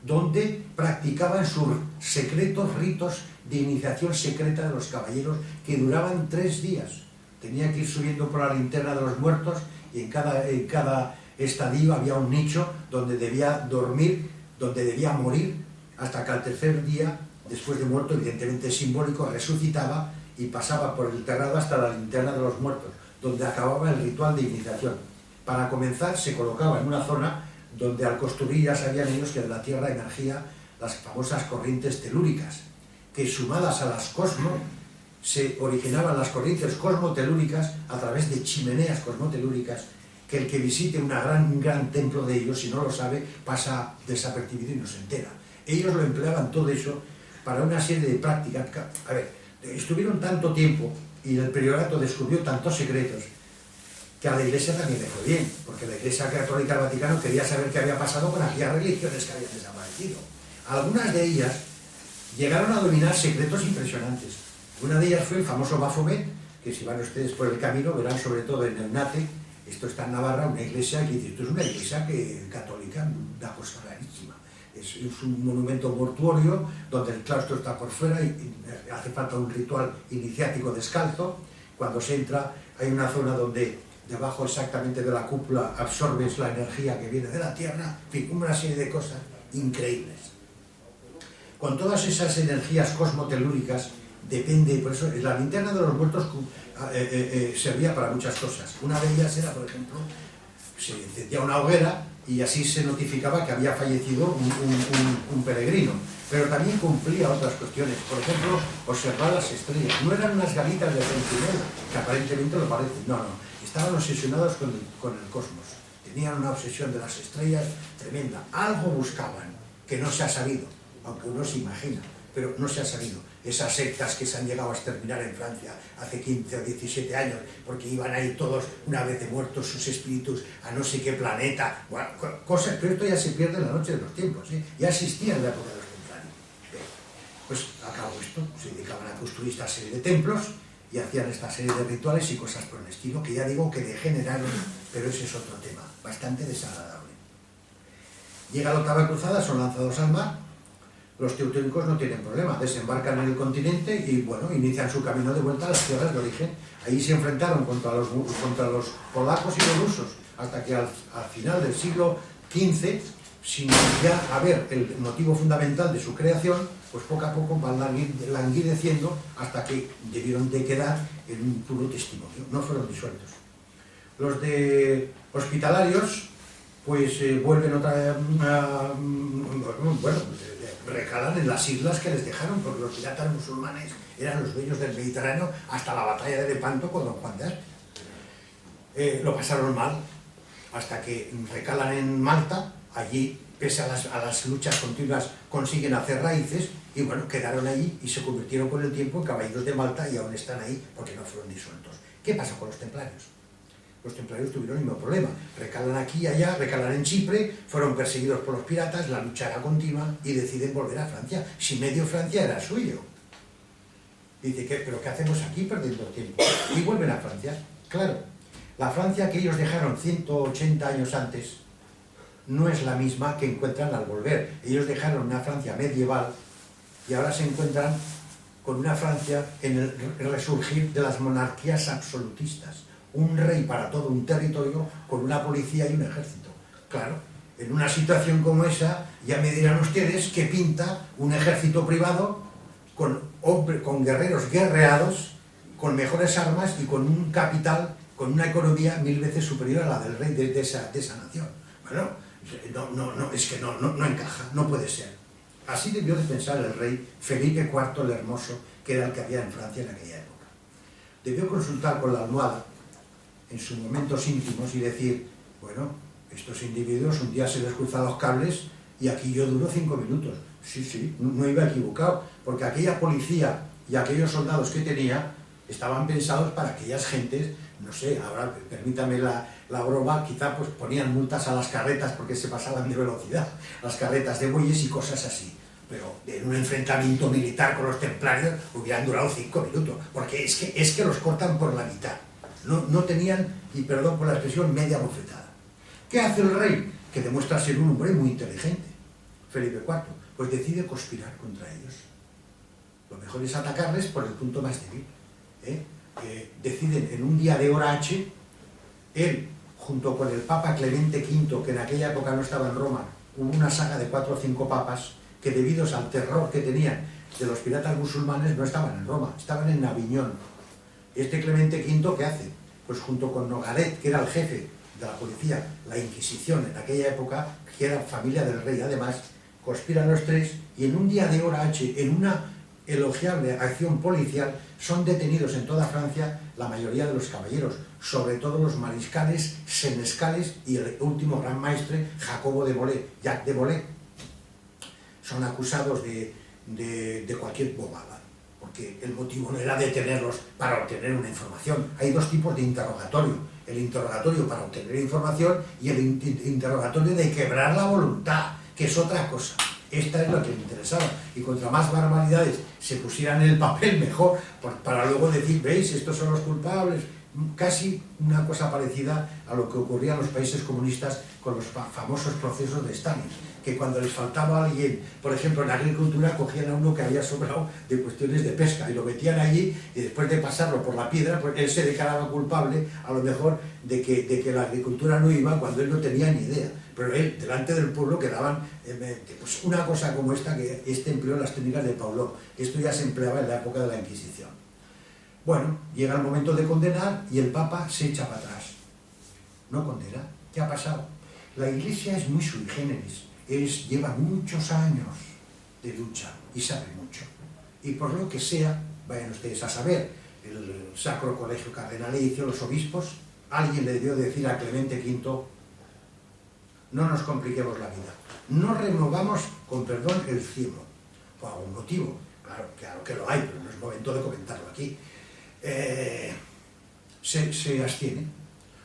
donde practicaban sus secretos ritos de iniciación secreta de los caballeros que duraban 3 días. Tenía que ir subiendo por la linterna de los muertos y en cada estadio había un nicho donde debía dormir, donde debía morir, hasta que al 3er día, después de muerto, evidentemente simbólico, resucitaba y pasaba por el terrado hasta la linterna de los muertos, donde acababa el ritual de iniciación. Para comenzar, se colocaba en una zona donde al construir ya sabían ellos que de la tierra emergían las famosas corrientes telúricas, que sumadas a las se originaban las corrientes cosmotelúricas a través de chimeneas cosmotelúricas, que el que visite un gran templo de ellos, si no lo sabe, pasa desapercibido y no se entera. Ellos lo empleaban todo eso para una serie de prácticas. A ver, estuvieron tanto tiempo y el priorato descubrió tantos secretos que a la Iglesia también le fue bien, porque la Iglesia Católica del Vaticano quería saber qué había pasado con aquellas religiones que habían desaparecido. Algunas de ellas llegaron a dominar secretos impresionantes. Una de ellas fue el famoso Baphomet, que si van ustedes por el camino verán sobre todo en el Nate, esto está en Navarra, una iglesia que dice, esto es una iglesia católica, una cosa rarísima. Es un monumento mortuorio donde el claustro está por fuera y hace falta un ritual iniciático descalzo. Cuando se entra hay una zona donde debajo exactamente de la cúpula absorbes la energía que viene de la tierra, en fin, una serie de cosas increíbles. Con todas esas energías cosmotelúricas depende, por eso la linterna de los muertos servía para muchas cosas. Una de ellas era, por ejemplo, se encendía una hoguera y así se notificaba que había fallecido un peregrino, pero también cumplía otras cuestiones, por ejemplo, observar las estrellas. No eran unas galitas de centinela, que aparentemente lo parecen, no, estaban obsesionados con el cosmos, tenían una obsesión de las estrellas tremenda, algo buscaban que no se ha sabido, aunque uno se imagina, pero no se ha sabido. Esas sectas que se han llegado a exterminar en Francia hace 15 o 17 años, porque iban ahí todos, una vez de muertos sus espíritus, a no sé qué planeta, bueno, cosas, pero esto ya se pierde en la noche de los tiempos, ya existía en la época de los templarios. Pues acabó esto, se dedicaban a construir esta serie de templos y hacían esta serie de rituales y cosas por el estilo, que ya digo que degeneraron, pero ese es otro tema, bastante desagradable. Llega la octava cruzada, son lanzados al mar. Los teutónicos no tienen problema, desembarcan en el continente y bueno, inician su camino de vuelta a las tierras de origen. Ahí se enfrentaron contra los polacos y los rusos, hasta que al final del siglo XV, sin ya haber el motivo fundamental de su creación, pues poco a poco van languideciendo hasta que debieron de quedar en un puro testimonio, no fueron disueltos. Los de hospitalarios pues vuelven otra vez, recalan en las islas que les dejaron, porque los piratas musulmanes eran los dueños del Mediterráneo hasta la batalla de Lepanto con don Juan de Aspe. Lo pasaron mal, hasta que recalan en Malta, allí, pese a las luchas continuas, consiguen hacer raíces, y bueno, quedaron allí y se convirtieron con el tiempo en caballeros de Malta y aún están ahí porque no fueron disueltos. ¿Qué pasa con los templarios? Los templarios tuvieron el mismo problema, recalan aquí y allá, recalan en Chipre, fueron perseguidos por los piratas, la lucha era continua y deciden volver a Francia, si medio Francia era suyo. Dice, ¿pero qué hacemos aquí perdiendo tiempo? Y vuelven a Francia. Claro, la Francia que ellos dejaron 180 años antes no es la misma que encuentran al volver. Ellos dejaron una Francia medieval y ahora se encuentran con una Francia en el resurgir de las monarquías absolutistas. Un rey para todo un territorio con una policía y un ejército. Claro, en una situación como esa, ya me dirán ustedes que pinta un ejército privado con guerreros guerreados, con mejores armas y con un capital, con una economía 1000 veces superior a la del rey de esa nación. Bueno, es que no encaja, no puede ser. Así debió de pensar el rey Felipe IV el Hermoso, que era el que había en Francia en aquella época. debió consultar con la almohada en sus momentos íntimos y decir, bueno, estos individuos un día se les cruzan los cables y aquí yo duro 5 minutos. Sí, no iba equivocado, porque aquella policía y aquellos soldados que tenía estaban pensados para aquellas gentes, no sé, ahora permítame la broma, quizá pues ponían multas a las carretas porque se pasaban de velocidad, las carretas de bueyes y cosas así. Pero en un enfrentamiento militar con los templarios hubieran durado 5 minutos, porque es que los cortan por la mitad. No tenían, y perdón por la expresión, media bofetada. ¿Qué hace el rey? Que demuestra ser un hombre muy inteligente, Felipe IV, pues decide conspirar contra ellos. Lo mejor es atacarles por el punto más débil. Deciden en un día de hora H, él, junto con el Papa Clemente V, que en aquella época no estaba en Roma, hubo una saga de 4 o 5 papas, que debido al terror que tenían de los piratas musulmanes no estaban en Roma, estaban en Aviñón. Este Clemente V, ¿qué hace? Pues junto con Nogaret, que era el jefe de la policía, la Inquisición en aquella época, que era familia del rey además, conspiran los tres y en un día de hora H, en una elogiable acción policial, son detenidos en toda Francia la mayoría de los caballeros, sobre todo los mariscales, senescales y el último gran maestre, Jacobo de Molay, Jacques de Molay. Son acusados de cualquier bobada, porque el motivo no era detenerlos para obtener una información. Hay 2 tipos de interrogatorio: el interrogatorio para obtener información y el interrogatorio de quebrar la voluntad, que es otra cosa. Esta es lo que me interesaba, y contra más barbaridades se pusieran en el papel mejor, para luego decir, veis, estos son los culpables. Casi una cosa parecida a lo que ocurría en los países comunistas con los famosos procesos de Stalin, que cuando les faltaba alguien, por ejemplo en agricultura, cogían a uno que había sobrado de cuestiones de pesca y lo metían allí, y después de pasarlo por la piedra, pues él se declaraba culpable a lo mejor de que la agricultura no iba cuando él no tenía ni idea. Pero él, delante del pueblo, quedaban pues una cosa como esta, que empleó las técnicas de Pavlov. Esto ya se empleaba en la época de la Inquisición. Bueno, llega el momento de condenar y el Papa se echa para atrás. No condena. ¿Qué ha pasado? La Iglesia es muy sui generis, lleva muchos años de lucha y sabe mucho. Y por lo que sea, vayan ustedes a saber, el Sacro Colegio Cardenalicio, los obispos, alguien le debió decir a Clemente V, no nos compliquemos la vida, no removamos, con perdón, el cielo. Por algún motivo, claro que lo hay, pero no es momento de comentarlo aquí. Se abstiene.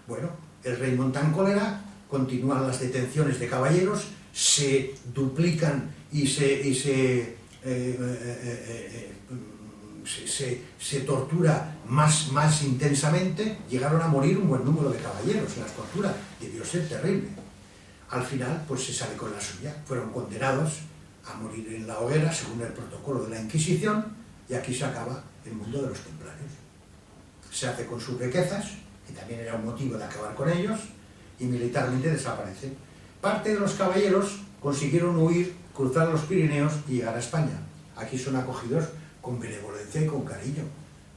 Bueno, el rey monta en cólera, continúan las detenciones de caballeros, se duplican y se tortura más intensamente. Llegaron a morir un buen número de caballeros en las torturas, debió ser terrible. Al final, pues se sale con la suya, fueron condenados a morir en la hoguera según el protocolo de la Inquisición, y aquí se acaba el mundo de los templarios. Se hace con sus riquezas, que también era un motivo de acabar con ellos, y militarmente desaparecen. Parte de los caballeros consiguieron huir, cruzar los Pirineos y llegar a España. Aquí son acogidos con benevolencia y con cariño.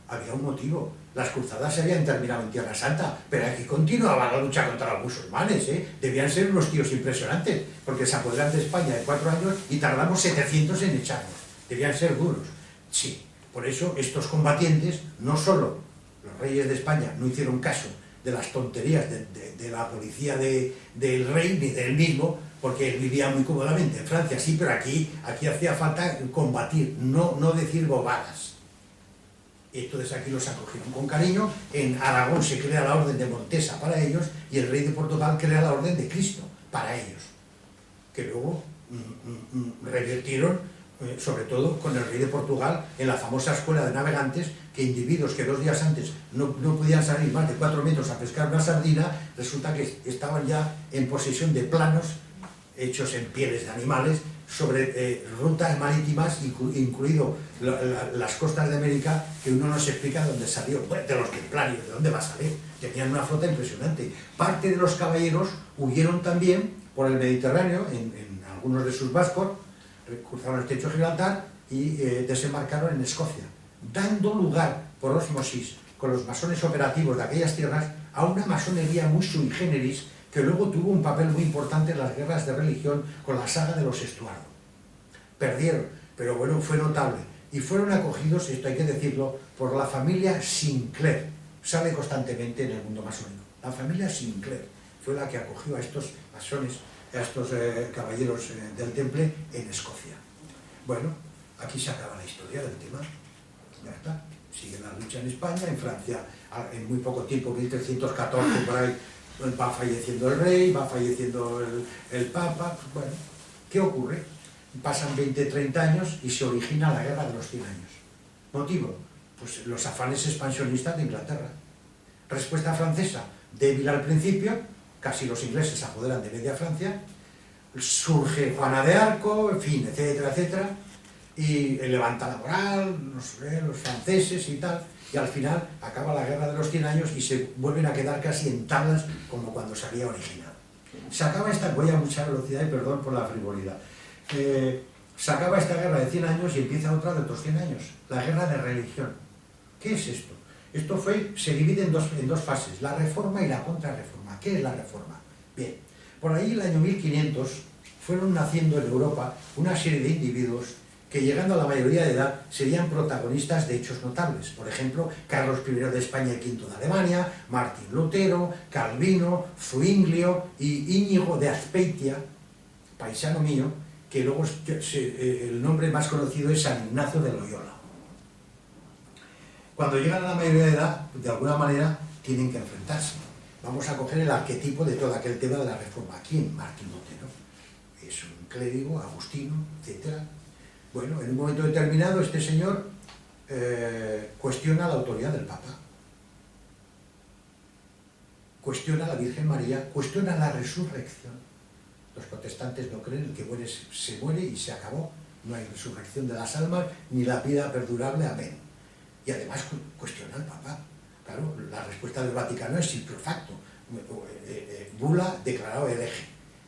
Había un motivo. Las cruzadas se habían terminado en Tierra Santa, pero aquí continuaba la lucha contra los musulmanes, ¿eh? Debían ser unos tíos impresionantes, porque se apoderan de España de 4 años y tardamos 700 en echarnos. Debían ser duros. Sí, por eso estos combatientes, no solo los reyes de España no hicieron caso de las tonterías de la policía del rey, ni de él mismo, porque él vivía muy cómodamente en Francia, sí, pero aquí hacía falta combatir, no decir bobadas. Entonces aquí los acogieron con cariño. En Aragón se crea la Orden de Montesa para ellos, y el rey de Portugal crea la Orden de Cristo para ellos, que luego revirtieron, sobre todo con el rey de Portugal, en la famosa escuela de navegantes, que individuos que 2 días antes no podían salir más de 4 metros a pescar una sardina, resulta que estaban ya en posesión de planos hechos en pieles de animales sobre rutas marítimas, incluido las costas de América, que uno no se explica de dónde salió. Bueno, de los templarios, ¿de dónde va a salir? Tenían una flota impresionante. Parte de los caballeros huyeron también por el Mediterráneo, en algunos de sus barcos, cruzaron el estrecho de Gibraltar y desembarcaron en Escocia, dando lugar, por ósmosis, con los masones operativos de aquellas tierras, a una masonería muy sui generis, que luego tuvo un papel muy importante en las guerras de religión con la saga de los Estuardo. Perdieron, pero bueno, fue notable y fueron acogidos, esto hay que decirlo, por la familia Sinclair. Sale constantemente en el mundo masónico. La familia Sinclair fue la que acogió a estos masones, a estos caballeros del Temple en Escocia. Bueno, aquí se acaba la historia del tema. Ya está. Sigue la lucha en España, en Francia, en muy poco tiempo, 1314 por ahí, va falleciendo el rey, va falleciendo el papa. Bueno, ¿qué ocurre? Pasan 20-30 años y se origina la Guerra de los 100 años. ¿Motivo? Pues los afanes expansionistas de Inglaterra. Respuesta francesa, débil al principio, casi los ingleses se apoderan de media Francia, surge Juana de Arco, en fin, etcétera, etcétera, y levanta la moral, los franceses y tal, y al final acaba la Guerra de los 100 años y se vuelven a quedar casi en tablas como cuando se había originado. Se acaba esta, voy a mucha velocidad y perdón por la frivolidad, se acaba esta guerra de 100 años y empieza otra de otros 100 años, la guerra de religión. ¿Qué es esto? Esto se divide en dos fases, la reforma y la contrarreforma. ¿Qué es la reforma? Bien, por ahí el año 1500 fueron naciendo en Europa una serie de individuos que llegando a la mayoría de edad serían protagonistas de hechos notables. Por ejemplo, Carlos I de España y V de Alemania, Martín Lutero, Calvino, Zuinglio y Íñigo de Azpeitia, paisano mío, que luego el nombre más conocido es San Ignacio de Loyola. Cuando llegan a la mayoría de edad, de alguna manera, tienen que enfrentarse. Vamos a coger el arquetipo de todo aquel tema de la reforma. ¿Quién? Martín Lutero. Es un clérigo, agustino, etc. Bueno, en un momento determinado este señor cuestiona la autoridad del Papa, cuestiona a la Virgen María, cuestiona la resurrección. Los protestantes no creen, el que muere se muere y se acabó. No hay resurrección de las almas ni la vida perdurable, amén. Y además cuestiona al Papa. Claro, la respuesta del Vaticano es ipso facto. Bula declarado hereje.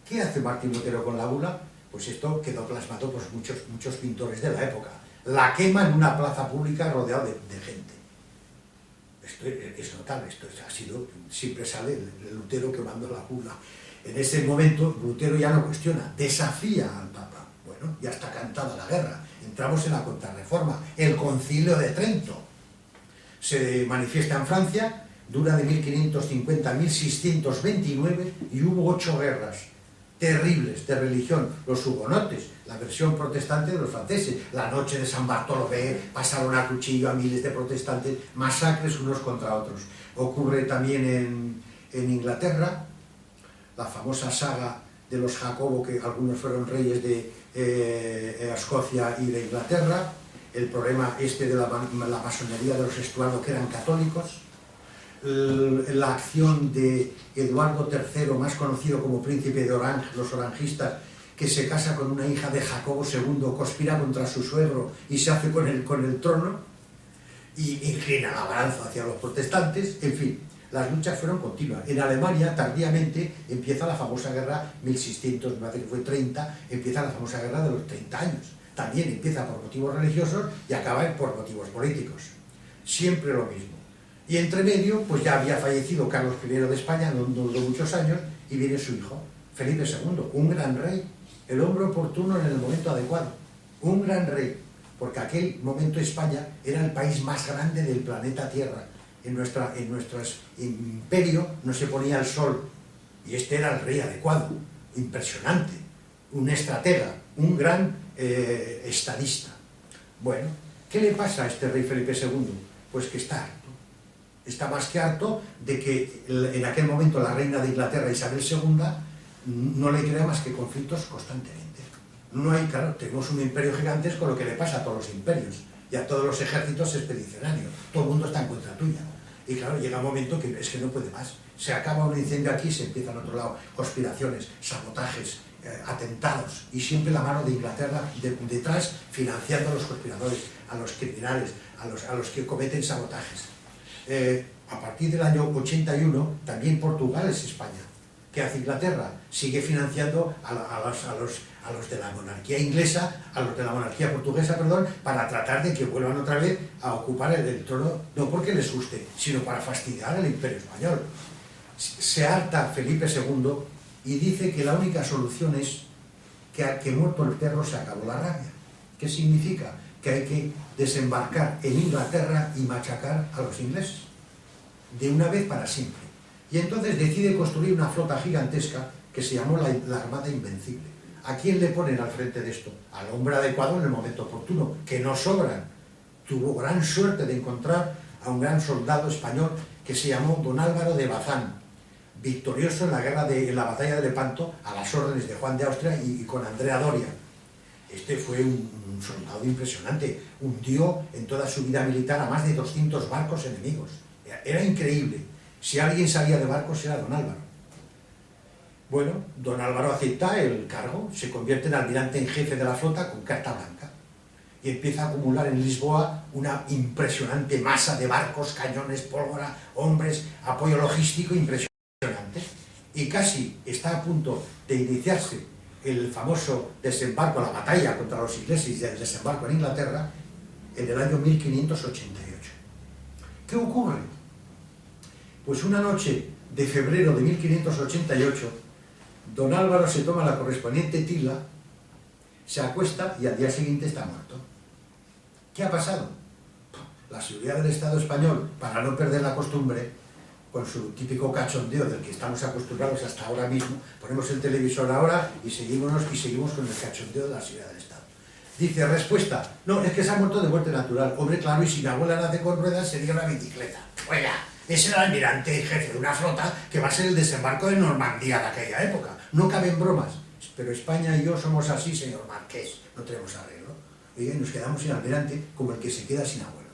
¿Qué hace Martín Lutero con la bula? Pues esto quedó plasmado por muchos pintores de la época. La quema en una plaza pública rodeado de gente. Esto es notable, siempre sale el Lutero quemando la bula. En ese momento Lutero ya no cuestiona, desafía al Papa. Bueno, ya está cantada la guerra. Entramos en la contrarreforma, el Concilio de Trento. Se manifiesta en Francia, dura de 1550 a 1629 y hubo 8 guerras terribles de religión, los hugonotes, la versión protestante de los franceses, la noche de San Bartolomé, pasaron a cuchillo a miles de protestantes, masacres unos contra otros. Ocurre también en Inglaterra, la famosa saga de los Jacobo, que algunos fueron reyes de Escocia y de Inglaterra, el problema de la masonería de los Estuardo, que eran católicos, la acción de Eduardo III, más conocido como príncipe de Orange, los orangistas, que se casa con una hija de Jacobo II, conspira contra su suegro y se hace con el trono, y inclina la balanza hacia los protestantes. En fin, las luchas fueron continuas. En Alemania, tardíamente, empieza la famosa guerra, 1600, me parece que fue 30, empieza la famosa guerra de los 30 años. También empieza por motivos religiosos y acaba por motivos políticos. Siempre lo mismo. Y entre medio, pues ya había fallecido Carlos I de España, no duró muchos años, y viene su hijo, Felipe II, un gran rey, el hombre oportuno en el momento adecuado, un gran rey, porque aquel momento España era el país más grande del planeta Tierra. En nuestro imperio no se ponía el sol, y este era el rey adecuado, impresionante, un estratega, un gran estadista. Bueno, ¿qué le pasa a este rey Felipe II? Pues que está harto. Está más que harto de que en aquel momento la reina de Inglaterra, Isabel II, no le crea más que conflictos constantemente. No hay, claro, tenemos un imperio gigantesco, lo que le pasa a todos los imperios y a todos los ejércitos expedicionarios. Todo el mundo está en contra tuya. Y claro, llega un momento que es que no puede más. Se acaba un incendio aquí, se empieza en otro lado, conspiraciones, sabotajes, atentados, y siempre la mano de Inglaterra detrás, financiando a los conspiradores, a los criminales, a los que cometen sabotajes. A partir del año 81, también Portugal es España. ¿Qué hace Inglaterra? Sigue financiando a los de la monarquía inglesa, a los de la monarquía portuguesa, perdón, para tratar de que vuelvan otra vez a ocupar el trono, no porque les guste, sino para fastidiar al imperio español. Se harta Felipe II y dice que la única solución es que muerto el perro se acabó la rabia. ¿Qué significa? que hay que desembarcar en Inglaterra y machacar a los ingleses, de una vez para siempre. Y entonces decide construir una flota gigantesca que se llamó la Armada Invencible. ¿A quién le ponen al frente de esto? Al hombre adecuado en el momento oportuno, que no sobran. Tuvo gran suerte de encontrar a un gran soldado español que se llamó don Álvaro de Bazán, victorioso en la batalla de Lepanto a las órdenes de Juan de Austria y con Andrea Doria. Este fue un soldado impresionante, hundió en toda su vida militar a más de 200 barcos enemigos. Era increíble. Si alguien sabía de barcos era don Álvaro. Bueno, don Álvaro acepta el cargo, se convierte en almirante en jefe de la flota con carta blanca y empieza a acumular en Lisboa una impresionante masa de barcos, cañones, pólvora, hombres, apoyo logístico impresionante. Y casi está a punto de iniciarse el famoso desembarco, la batalla contra los ingleses y el desembarco en Inglaterra en el año 1588. ¿Qué ocurre? Pues una noche de febrero de 1588, don Álvaro se toma la correspondiente tila, se acuesta y al día siguiente está muerto. ¿Qué ha pasado? La seguridad del Estado español, para no perder la costumbre, con su típico cachondeo del que estamos acostumbrados hasta ahora mismo, ponemos el televisor ahora y seguimos con el cachondeo de la seguridad del Estado. Dice, respuesta, no, es que se ha muerto de muerte natural. Hombre, claro, y si mi abuela nace con ruedas sería una bicicleta. Oiga, es el almirante y jefe de una flota que va a ser el desembarco de Normandía de aquella época. No caben bromas. Pero España y yo somos así, señor Marqués, no tenemos arreglo. Oiga, y nos quedamos sin almirante como el que se queda sin abuelo.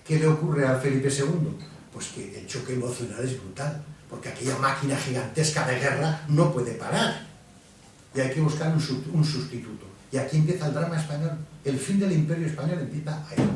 ¿Qué le ocurre a Felipe II? Pues que el choque emocional es brutal, porque aquella máquina gigantesca de guerra no puede parar. Y hay que buscar un sustituto. Y aquí empieza el drama español. El fin del imperio español empieza ahí.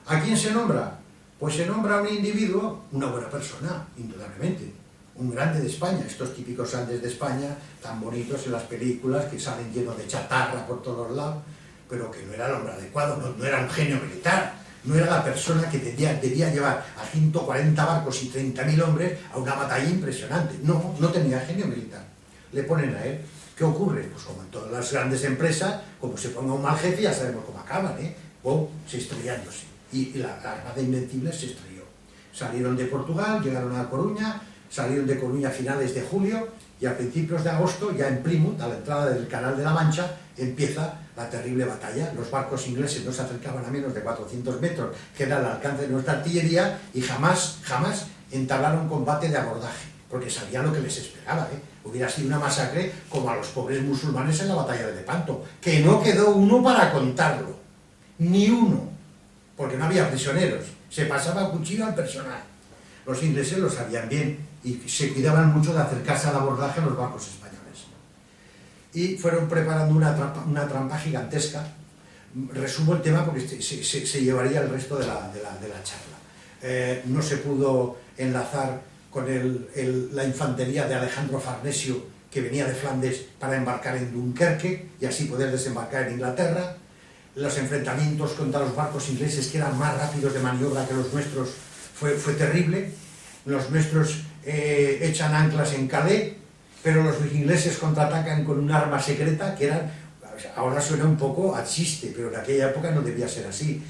¿A quién se nombra? Pues se nombra a un individuo, una buena persona, indudablemente. Un grande de España, estos típicos grandes de España, tan bonitos en las películas, que salen llenos de chatarra por todos lados, pero que no era el hombre adecuado, no era un genio militar. No era la persona que debía llevar a 140 barcos y 30.000 hombres a una batalla impresionante. No tenía genio militar. Le ponen a él. ¿Qué ocurre? Pues como en todas las grandes empresas, como se ponga un mal jefe, ya sabemos cómo acaban, ¿eh? O se estrellándose. Y la Armada Invencible se estrelló. Salieron de Portugal, llegaron a Coruña, salieron de Coruña a finales de julio y a principios de agosto, ya en Plymouth, a la entrada del Canal de la Mancha, empieza la terrible batalla. Los barcos ingleses no se acercaban a menos de 400 metros, que era el alcance de nuestra artillería, y jamás entablaron combate de abordaje, porque sabían lo que les esperaba, ¿eh? Hubiera sido una masacre como a los pobres musulmanes en la batalla de Lepanto, que no quedó uno para contarlo, ni uno, porque no había prisioneros, se pasaba a cuchillo al personal. Los ingleses lo sabían bien y se cuidaban mucho de acercarse al abordaje a los barcos españoles. Y fueron preparando una trampa gigantesca. Resumo el tema porque se llevaría el resto de la charla. No se pudo enlazar con la infantería de Alejandro Farnesio, que venía de Flandes, para embarcar en Dunkerque y así poder desembarcar en Inglaterra. Los enfrentamientos contra los barcos ingleses, que eran más rápidos de maniobra que los nuestros, fue terrible. Los nuestros echan anclas en Calais, pero los ingleses contraatacan con un arma secreta que eran, ahora suena un poco a chiste, pero en aquella época no debía ser así.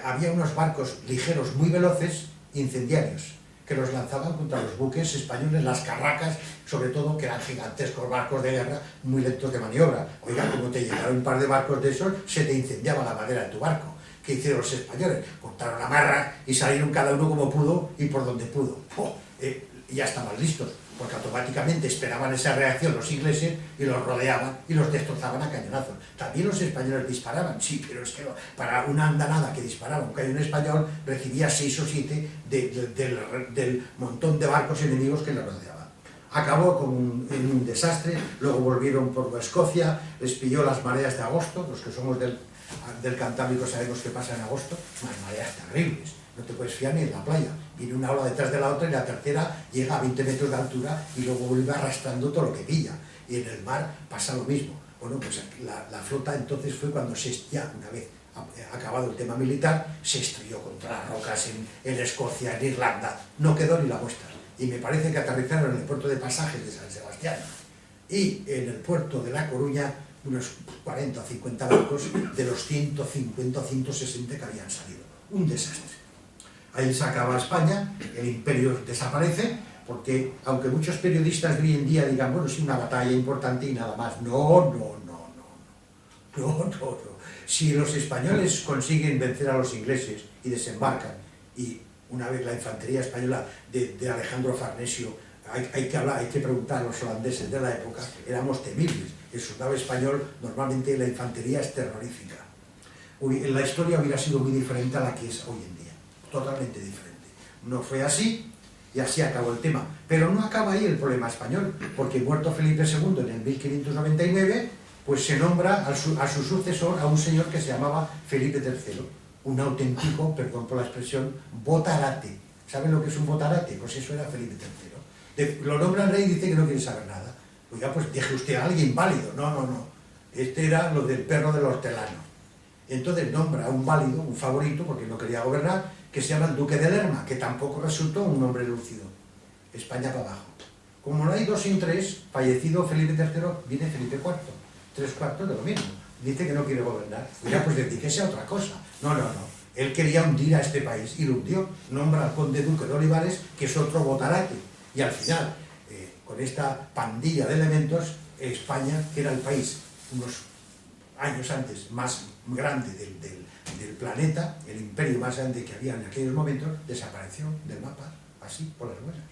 Había unos barcos ligeros muy veloces, incendiarios, que los lanzaban contra los buques españoles, las carracas, sobre todo, que eran gigantescos barcos de guerra muy lentos de maniobra. Oiga, como te llegaron un par de barcos de esos, se te incendiaba la madera de tu barco. ¿Qué hicieron los españoles? Cortaron la marra y salieron cada uno como pudo y por donde pudo. Ya estaban listos, porque automáticamente esperaban esa reacción los ingleses y los rodeaban y los destrozaban a cañonazos. También los españoles disparaban, sí, pero es que para una andanada que disparaba un cañón español recibía 6 o 7 del montón de barcos enemigos que le rodeaban. Acabó en un desastre, luego volvieron por Escocia, les pilló las mareas de agosto, los que somos del Cantábrico sabemos qué pasa en agosto, unas mareas terribles. No te puedes fiar ni en la playa. Viene una ola detrás de la otra y la tercera llega a 20 metros de altura y luego vuelve arrastrando todo lo que pilla. Y en el mar pasa lo mismo. Bueno, pues la flota entonces fue cuando ya una vez acabado el tema militar, se estrelló contra las rocas en Escocia, en Irlanda. No quedó ni la muestra. Y me parece que aterrizaron en el puerto de Pasajes de San Sebastián y en el puerto de La Coruña unos 40 o 50 barcos de los 150 o 160 que habían salido. Un desastre. Ahí se acaba España, el imperio desaparece, porque aunque muchos periodistas de hoy en día digan, bueno, sí, una batalla importante y nada más, no. Si los españoles consiguen vencer a los ingleses y desembarcan, y una vez la infantería española de Alejandro Farnesio, hay que preguntar a los holandeses de la época, éramos temibles. El soldado español, normalmente la infantería es terrorífica. La historia hubiera sido muy diferente a la que es hoy en día, totalmente diferente. No fue así, y así acabó el tema. Pero no acaba ahí el problema español, porque muerto Felipe II en el 1599, pues se nombra a su sucesor a un señor que se llamaba Felipe III, un auténtico, perdón por la expresión, botarate. ¿Saben lo que es un botarate? Pues eso era Felipe III. Lo nombra el rey y dice que no quiere saber nada. Oiga, pues deje usted a alguien válido. No. Este era lo del perro del hortelano. Entonces nombra a un válido, un favorito, porque no quería gobernar, que se llama el duque de Lerma, que tampoco resultó un hombre lúcido. España para abajo. Como no hay 2 sin 3, fallecido Felipe III, viene Felipe IV. 3/4 de lo mismo. Dice que no quiere gobernar. Oiga, pues dedíquese a otra cosa. No. Él quería hundir a este país y lo hundió. Nombra al conde duque de Olivares, que es otro botarate. Y al final, con esta pandilla de elementos, España, que era el país unos años antes más grande del planeta, el imperio más grande que había en aquellos momentos, desapareció del mapa, así, por las buenas.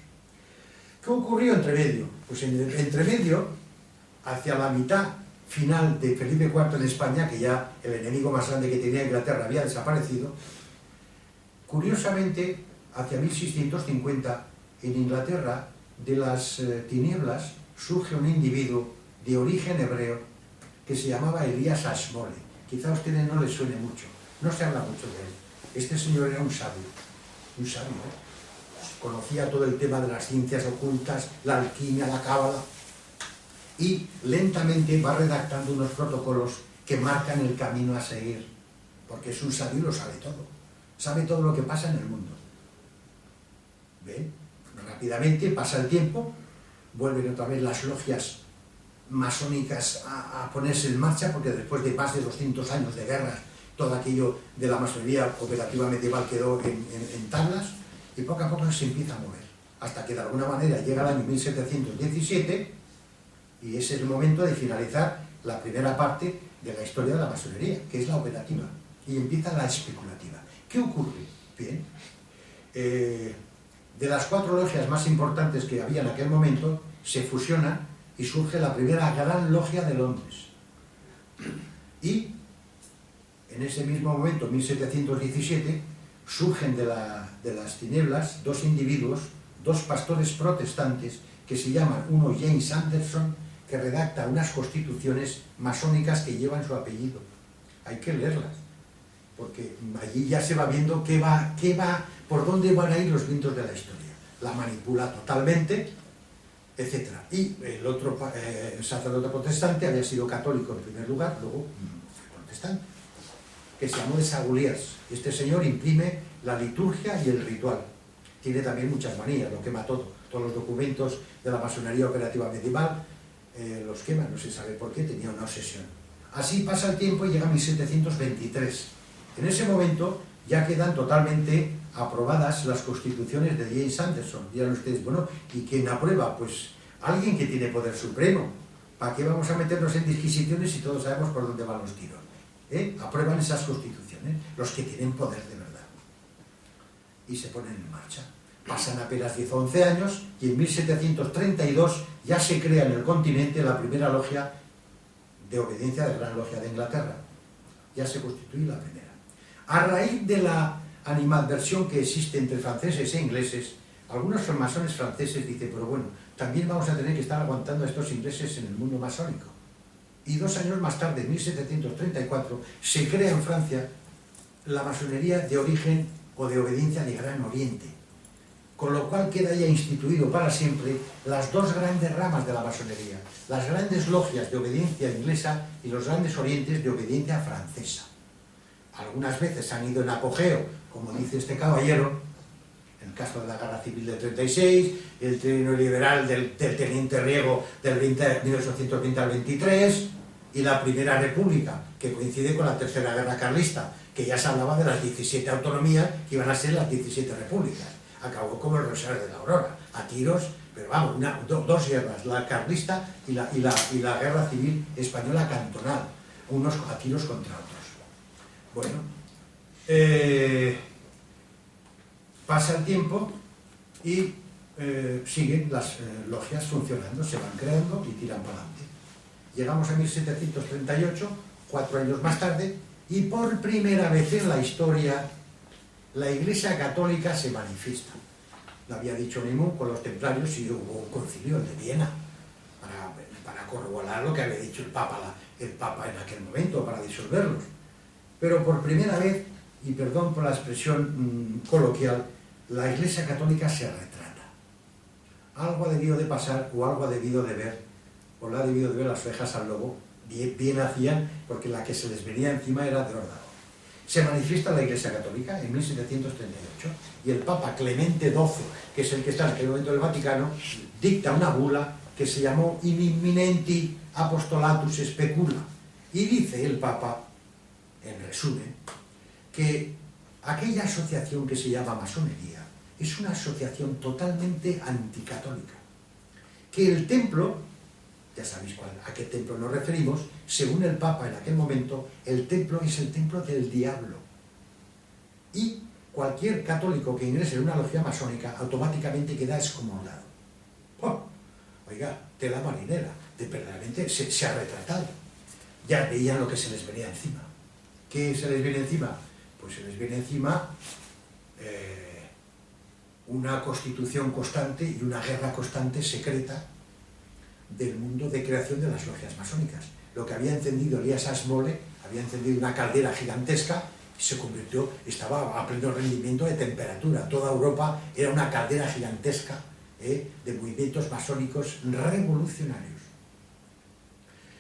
¿Qué ocurrió entre medio? Pues entre medio, hacia la mitad final de Felipe IV en España, que ya el enemigo más grande que tenía Inglaterra había desaparecido, curiosamente, hacia 1650, en Inglaterra, de las tinieblas, surge un individuo de origen hebreo que se llamaba Elías Ashmole. Quizá a ustedes no les suene mucho, no se habla mucho de él. Este señor era un sabio, conocía todo el tema de las ciencias ocultas, la alquimia, la cábala, y lentamente va redactando unos protocolos que marcan el camino a seguir, porque es un sabio y lo sabe todo lo que pasa en el mundo. ¿Ven? Rápidamente pasa el tiempo, vuelven otra vez las logias masónicas a ponerse en marcha, porque después de más de 200 años de guerras, todo aquello de la masonería cooperativa medieval quedó en tablas, y poco a poco se empieza a mover, hasta que de alguna manera llega el año 1717, y ese es el momento de finalizar la primera parte de la historia de la masonería, que es la operativa, y empieza la especulativa. ¿Qué ocurre? Bien, de las 4 logias más importantes que había en aquel momento, se fusionan y surge la primera gran logia de Londres. Y en ese mismo momento, 1717, surgen de las tinieblas 2 individuos, 2 pastores protestantes, que se llaman, uno James Anderson, que redacta unas constituciones masónicas que llevan su apellido. Hay que leerlas, porque allí ya se va viendo por dónde van a ir los vientos de la historia. La manipula totalmente, etc. Y el otro sacerdote protestante había sido católico en primer lugar, luego protestante, que se llamó de Sagulías. Este señor imprime la liturgia y el ritual. Tiene también muchas manías, lo quema todo. Todos los documentos de la masonería operativa medieval los quema, no se sabe por qué, tenía una obsesión. Así pasa el tiempo y llega 1723. En ese momento ya quedan totalmente aprobadas las constituciones de James Anderson. Dirán ustedes, bueno, ¿y quién aprueba? Pues alguien que tiene poder supremo. ¿Para qué vamos a meternos en disquisiciones si todos sabemos por dónde van los tiros? Aprueban esas constituciones los que tienen poder de verdad. Y se ponen en marcha. Pasan apenas 10 o 11 años y en 1732 ya se crea en el continente la primera logia de obediencia de la Gran Logia de Inglaterra. Ya se constituye la primera. A raíz de la animadversión que existe entre franceses e ingleses, algunos masones franceses dicen, pero bueno, también vamos a tener que estar aguantando a estos ingleses en el mundo masónico. Y 2 años más tarde, en 1734, se crea en Francia la masonería de origen o de obediencia de Gran Oriente, con lo cual queda ya instituido para siempre las 2 grandes ramas de la masonería, las grandes logias de obediencia inglesa y los grandes orientes de obediencia francesa. Algunas veces han ido en apogeo, como dice este caballero, en el caso de la Guerra Civil del 36, el trienio liberal del teniente Riego del 1820 al 23, y la Primera República, que coincide con la Tercera Guerra Carlista, que ya se hablaba de las 17 autonomías que iban a ser las 17 repúblicas. Acabó como el Rosario de la Aurora, a tiros, pero vamos, dos guerras, la carlista y la Guerra Civil Española cantonal, unos a tiros contra otros. Bueno, pasa el tiempo y siguen las logias funcionando, se van creando y tiran para adelante. Llegamos a 1738, 4 años más tarde, y por primera vez en la historia la Iglesia Católica se manifiesta. Lo había dicho Nimú con los templarios y hubo un concilio de Viena para corroborar lo que había dicho el Papa en aquel momento, para disolverlos. Pero por primera vez, y perdón por la expresión coloquial, la Iglesia Católica se retrata. Algo ha debido de pasar o algo ha debido de ver, o le ha debido de ver las orejas al lobo, bien hacían, porque la que se les venía encima era de órdago. Se manifiesta la Iglesia Católica en 1738 y el Papa Clemente XII, que es el que está en aquel momento del Vaticano, dicta una bula que se llamó In Imminenti Apostolatus Specula, y dice el Papa, en resumen, que aquella asociación que se llama masonería es una asociación totalmente anticatólica, que el templo, ya sabéis a qué templo nos referimos, según el Papa en aquel momento, el templo es el templo del diablo. Y cualquier católico que ingrese en una logia masónica automáticamente queda excomulgado. ¡Oh! Oiga, tela marinera, verdaderamente se ha retratado. Ya veían lo que se les venía encima. ¿Qué se les viene encima? Pues se les viene encima una constitución constante y una guerra constante secreta del mundo de creación de las logias masónicas. Lo que había encendido Elías Asmole, había encendido una caldera gigantesca y se convirtió, estaba a pleno rendimiento de temperatura. Toda Europa era una caldera gigantesca de movimientos masónicos revolucionarios.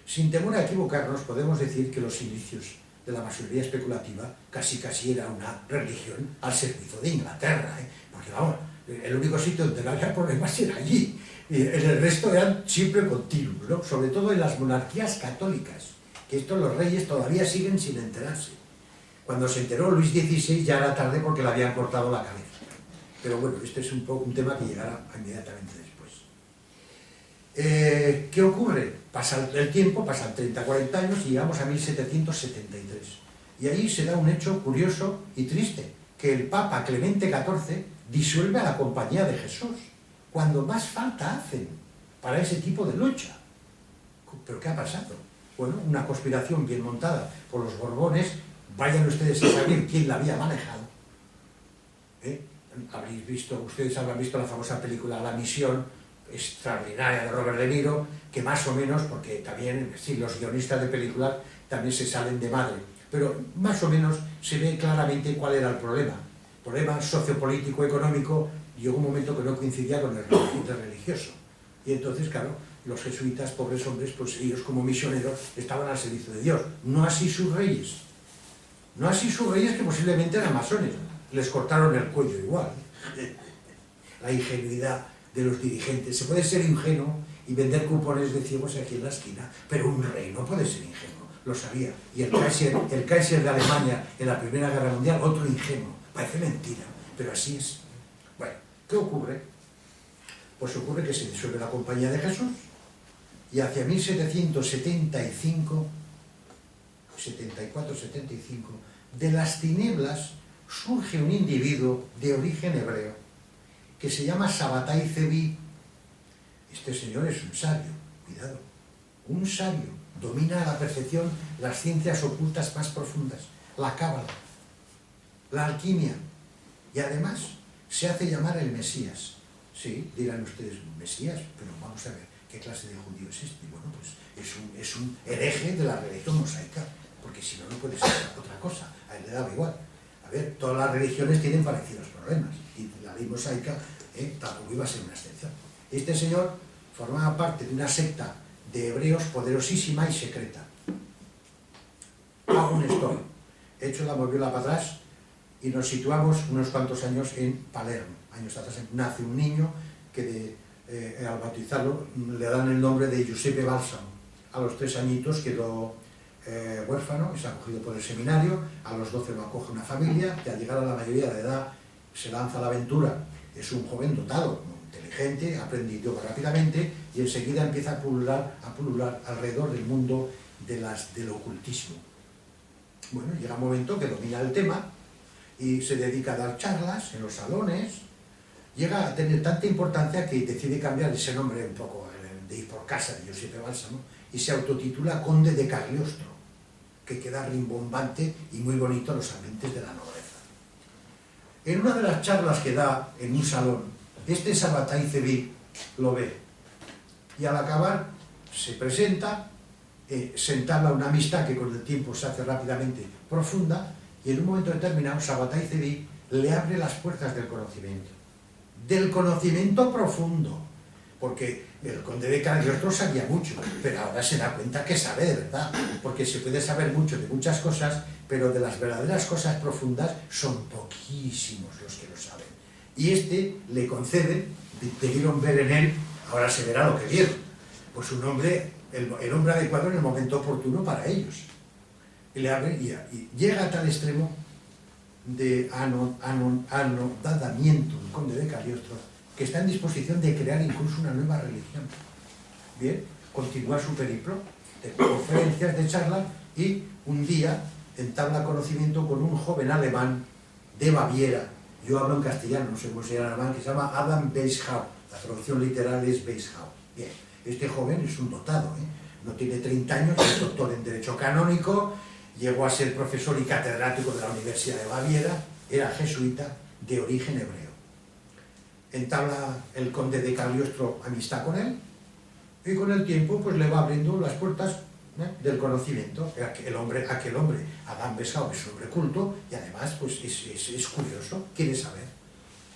Sin temor a equivocarnos, podemos decir que los inicios de la masonería especulativa casi era una religión al servicio de Inglaterra, porque vamos, el único sitio donde no había problemas era allí. En el resto eran siempre continuos, ¿no? Sobre todo en las monarquías católicas, que esto los reyes todavía siguen sin enterarse. Cuando se enteró Luis XVI ya era tarde porque le habían cortado la cabeza. Pero bueno, este es un tema que llegará inmediatamente después. ¿Qué ocurre? Pasa el tiempo, pasan 30-40 años y llegamos a 1773. Y ahí se da un hecho curioso y triste, que el Papa Clemente XIV disuelve a la Compañía de Jesús, cuando más falta hacen para ese tipo de lucha. ¿Pero qué ha pasado? Bueno, una conspiración bien montada por los Borbones, vayan ustedes a saber quién la había manejado. Ustedes habrán visto la famosa película La Misión, extraordinaria, de Robert De Niro, que más o menos, porque también, sí, los guionistas de películas también se salen de madre, pero más o menos se ve claramente cuál era el problema. Problema sociopolítico, económico. Llegó un momento que no coincidía con el religioso. Y entonces, claro, los jesuitas, pobres hombres, pues ellos como misioneros estaban al servicio de Dios. No así sus reyes. No así sus reyes, que posiblemente eran masones. Les cortaron el cuello igual. La ingenuidad de los dirigentes. Se puede ser ingenuo y vender cupones de ciegos aquí en la esquina, pero un rey no puede ser ingenuo. Lo sabía. Y el Kaiser de Alemania en la Primera Guerra Mundial, otro ingenuo. Parece mentira, pero así es. Bueno, ¿qué ocurre? Pues ocurre que se disuelve la Compañía de Jesús y hacia 1775, 74-75, de las tinieblas surge un individuo de origen hebreo que se llama Sabbatai Zevi. Este señor es un sabio, cuidado, un sabio, domina a la perfección las ciencias ocultas más profundas, la cábala, la alquimia, y además se hace llamar el Mesías. Sí, dirán ustedes, Mesías, pero vamos a ver, ¿qué clase de judío es este? Bueno, pues es un hereje de la religión mosaica, porque si no, no puede ser otra cosa, a él le daba igual. A ver, todas las religiones tienen parecidos problemas, y la ley mosaica tampoco iba a ser una excepción. Este señor formaba parte de una secta de hebreos poderosísima y secreta. Aún estoy. Hecho la moviola para atrás, y nos situamos unos cuantos años en Palermo. Años atrás nace un niño que al bautizarlo le dan el nombre de Giuseppe Balsamo. a los 3 añitos quedó huérfano, es acogido por el seminario, a los 12 lo acoge una familia, y al llegar a la mayoría de edad se lanza a la aventura. Es un joven dotado, inteligente, aprende idioma rápidamente y enseguida empieza a pulular alrededor del mundo del ocultismo. Bueno, llega un momento que domina el tema y se dedica a dar charlas en los salones, llega a tener tanta importancia que decide cambiar ese nombre un poco, de ir por casa de Giuseppe Balsamo, y se autotitula Conde de Cagliostro, que queda rimbombante y muy bonito a los ambientes de la nobleza. En una de las charlas que da en un salón, este Sabbatai Zevi lo ve, y al acabar se presenta, se entabla una amistad que con el tiempo se hace rápidamente profunda, y en un momento determinado Sabbatai Zevi le abre las puertas del conocimiento profundo, porque el conde de Cagliostro sabía mucho, pero ahora se da cuenta que sabe de verdad, porque se puede saber mucho de muchas cosas, pero de las verdaderas cosas profundas son poquísimos los que lo saben. Y le concede, debieron ver en él, ahora se verá lo que vieron, pues un hombre, el hombre adecuado en el momento oportuno para ellos. Y le abre y llega a tal extremo de anodadamiento del conde de Cagliostro, que está en disposición de crear incluso una nueva religión. Bien, continúa su periplo de conferencias, de charlas, y un día entabla conocimiento con un joven alemán de Baviera. Yo hablo en castellano, no sé cómo se llama en alemán, que se llama Adam Weishaupt. La traducción literal es Weishaupt. Bien, este joven es un dotado, no tiene 30 años, es doctor en Derecho Canónico, llegó a ser profesor y catedrático de la Universidad de Baviera, era jesuita de origen hebreo. Entabla el conde de Cagliostro amistad con él, y con el tiempo pues le va abriendo las puertas del conocimiento. Aquel hombre, Adam Weishaupt, es un hombre culto, y además pues es curioso, quiere saber,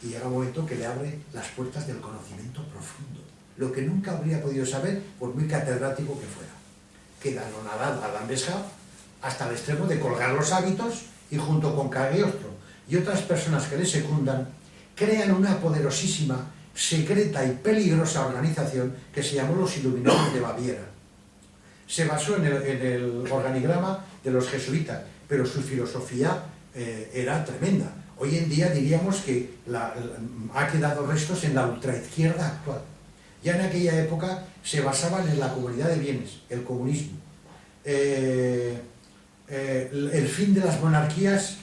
y llega un momento que le abre las puertas del conocimiento profundo, lo que nunca habría podido saber por muy catedrático que fuera. Queda anonadado Adam Weishaupt hasta el extremo de colgar los hábitos, y junto con Cagliostro y otras personas que le secundan, crean una poderosísima, secreta y peligrosa organización que se llamó los Iluminados de Baviera. Se basó en el organigrama de los jesuitas, pero su filosofía era tremenda. Hoy en día diríamos que ha quedado restos en la ultraizquierda actual. Ya en aquella época se basaban en la comunidad de bienes, el comunismo, el fin de las monarquías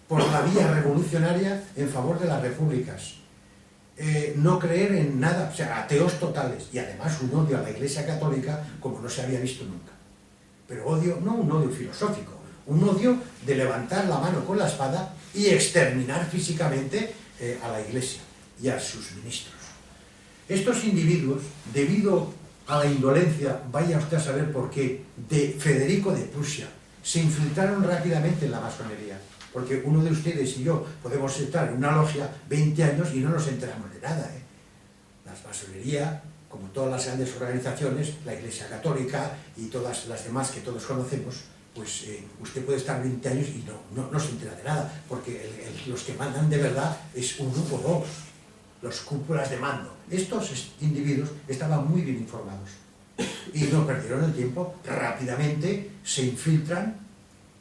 por la vía revolucionaria en favor de las repúblicas, no creer en nada, o sea, ateos totales, y además un odio a la Iglesia Católica como no se había visto nunca. Pero odio, no un odio filosófico, un odio de levantar la mano con la espada y exterminar físicamente a la Iglesia y a sus ministros. Estos individuos, debido a la indolencia, vaya usted a saber por qué, de Federico de Prusia, se infiltraron rápidamente en la masonería. Porque uno de ustedes y yo podemos estar en una logia 20 años y no nos enteramos de nada. La masonería, como todas las grandes organizaciones, la Iglesia Católica y todas las demás que todos conocemos, pues usted puede estar 20 años y no se entera de nada, porque los que mandan de verdad es un grupo o dos, los cúpulas de mando. Estos individuos estaban muy bien informados y no perdieron el tiempo, rápidamente se infiltran.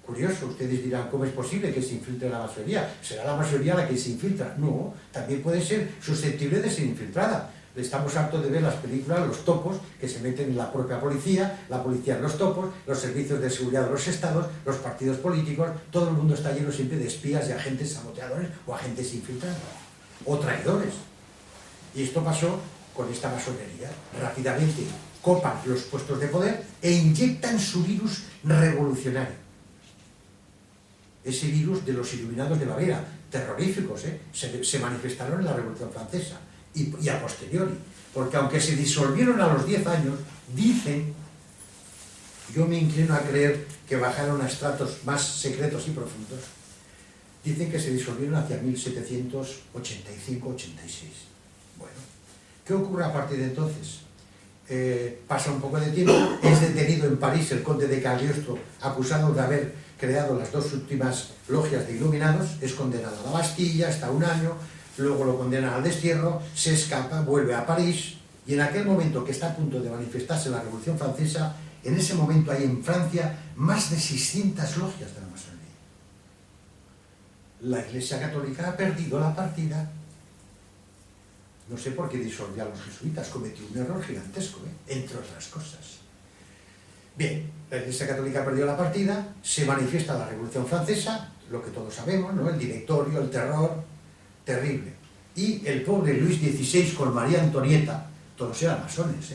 Curioso, ustedes dirán, ¿cómo es posible que se infiltre la masonería? ¿Será la masonería la que se infiltra? No, también puede ser susceptible de ser infiltrada. Estamos hartos de ver las películas, los topos, que se meten en la propia policía, la policía en los topos, los servicios de seguridad de los estados, los partidos políticos, todo el mundo está lleno siempre de espías y agentes saboteadores o agentes infiltrados, o traidores. Y esto pasó con esta masonería. Rápidamente copan los puestos de poder e inyectan su virus revolucionario. Ese virus de los Iluminados de Baviera, terroríficos, se manifestaron en la Revolución Francesa y a posteriori, porque aunque se disolvieron a los 10 años, dicen, yo me inclino a creer que bajaron a estratos más secretos y profundos, dicen que se disolvieron hacia 1785-86. Bueno, ¿qué ocurre a partir de entonces? Pasa un poco de tiempo, es detenido en París el conde de Cagliostro, acusado de haber creado las dos últimas logias de iluminados, es condenado a la Bastilla hasta un año, luego lo condenan al destierro, se escapa, vuelve a París, y en aquel momento que está a punto de manifestarse la Revolución Francesa, en ese momento hay en Francia más de 600 logias de la masonería. La Iglesia Católica ha perdido la partida. No sé por qué disolvió a los jesuitas, cometió un error gigantesco, entre otras cosas. Bien, la Iglesia Católica perdió la partida, se manifiesta la Revolución Francesa, lo que todos sabemos, ¿no? El directorio, el terror, terrible. Y el pobre Luis XVI con María Antonieta, todos eran masones,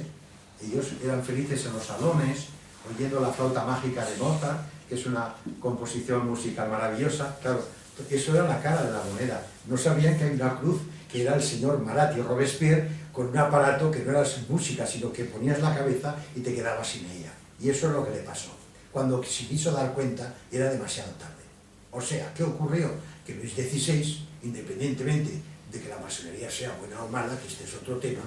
ellos eran felices en los salones, oyendo la flauta mágica de Mozart, que es una composición musical maravillosa. Claro, eso era la cara de la moneda. No sabían que hay una cruz que era el señor Marat y Robespierre con un aparato que no era música, sino que ponías la cabeza y te quedabas sin ella. Y eso es lo que le pasó. Cuando se quiso dar cuenta, era demasiado tarde. O sea, ¿qué ocurrió? Que Luis XVI, independientemente de que la masonería sea buena o mala, que este es otro tema,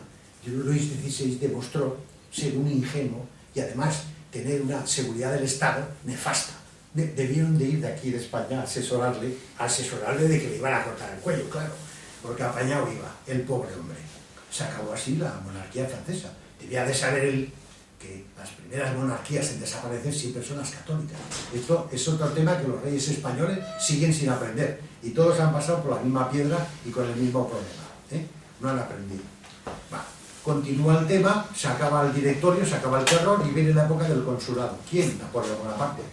Luis XVI demostró ser un ingenuo y además tener una seguridad del Estado nefasta. Debieron de ir de aquí de España a asesorarle de que le iban a cortar el cuello, claro, porque apañado iba el pobre hombre. Se acabó así la monarquía francesa. Debía de saber él que las primeras monarquías en desaparecer siempre son las católicas. Esto es otro tema que los reyes españoles siguen sin aprender y todos han pasado por la misma piedra y con el mismo problema, no han aprendido. Va. Continúa el tema, se acaba el directorio, se acaba el terror y viene la época del consulado. ¿Quién? Napoleón Bonaparte.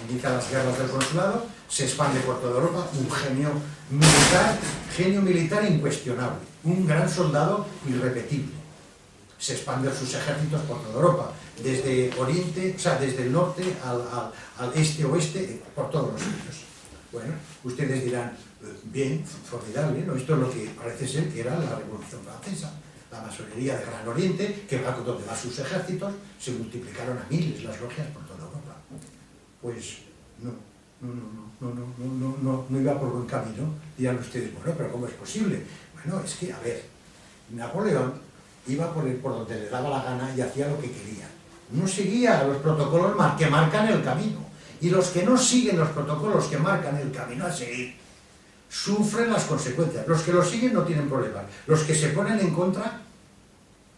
Inicia las guerras del consulado, se expande por toda Europa, un genio militar incuestionable, un gran soldado irrepetible. Se expanden sus ejércitos por toda Europa, desde Oriente, o sea, desde el norte al este-oeste, por todos los sitios. Bueno, ustedes dirán, bien, formidable, ¿no? Esto es lo que parece ser que era la Revolución Francesa. La masonería de Gran Oriente, que va donde van sus ejércitos, se multiplicaron a miles las logias por toda Europa. Pues no iba por buen camino. Dirán ustedes, bueno, pero ¿cómo es posible? Bueno, es que, a ver, Napoleón iba por donde le daba la gana y hacía lo que quería. No seguía los protocolos que marcan el camino. Y los que no siguen los protocolos que marcan el camino a seguir, sufren las consecuencias. Los que lo siguen no tienen problemas. Los que se ponen en contra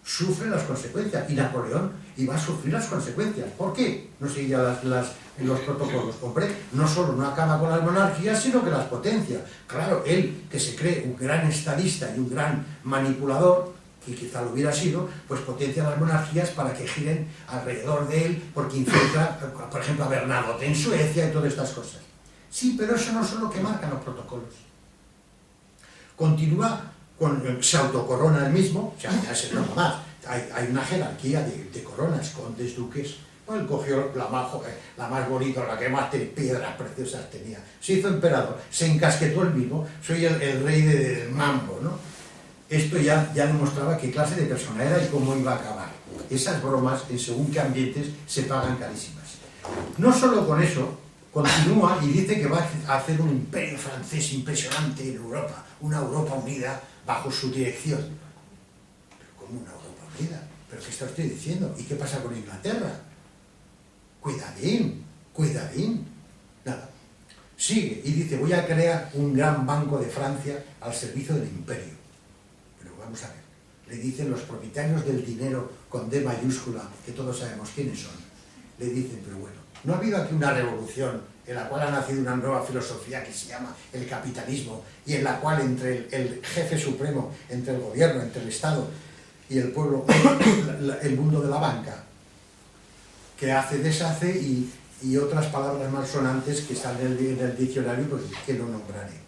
sufren las consecuencias. Y Napoleón iba a sufrir las consecuencias. ¿Por qué no seguía los protocolos? Hombre, no solo no acaba con las monarquías, sino que las potencia. Claro, él, que se cree un gran estadista y un gran manipulador, que quizá lo hubiera sido, pues potencia las monarquías para que giren alrededor de él, porque infiltra, por ejemplo, a Bernadotte en Suecia y todas estas cosas. Sí, pero eso no son lo que marcan los protocolos. Continúa, se autocorona él mismo, o sea, ya se nota más. Hay una jerarquía de coronas, condes, duques. Él cogió la más bonita, la que más piedras preciosas tenía. Se hizo emperador, se encasquetó él mismo, soy el rey del mambo, ¿no? Esto ya demostraba qué clase de persona era y cómo iba a acabar. Esas bromas, en según qué ambientes, se pagan carísimas. No solo con eso, continúa y dice que va a hacer un imperio francés impresionante en Europa, una Europa unida bajo su dirección. ¿Pero cómo una Europa unida? ¿Pero qué está usted diciendo? ¿Y qué pasa con Inglaterra? Cuidadín, cuidadín. Nada. Sigue y dice, voy a crear un gran banco de Francia al servicio del imperio. Pero vamos a ver, le dicen los propietarios del dinero con D mayúscula, que todos sabemos quiénes son, le dicen, pero bueno, ¿no ha habido aquí una revolución en la cual ha nacido una nueva filosofía que se llama el capitalismo y en la cual entre el jefe supremo, entre el gobierno, entre el Estado y el pueblo, el mundo de la banca, que hace, deshace y otras palabras malsonantes que están en el diccionario, pues, que no nombraré?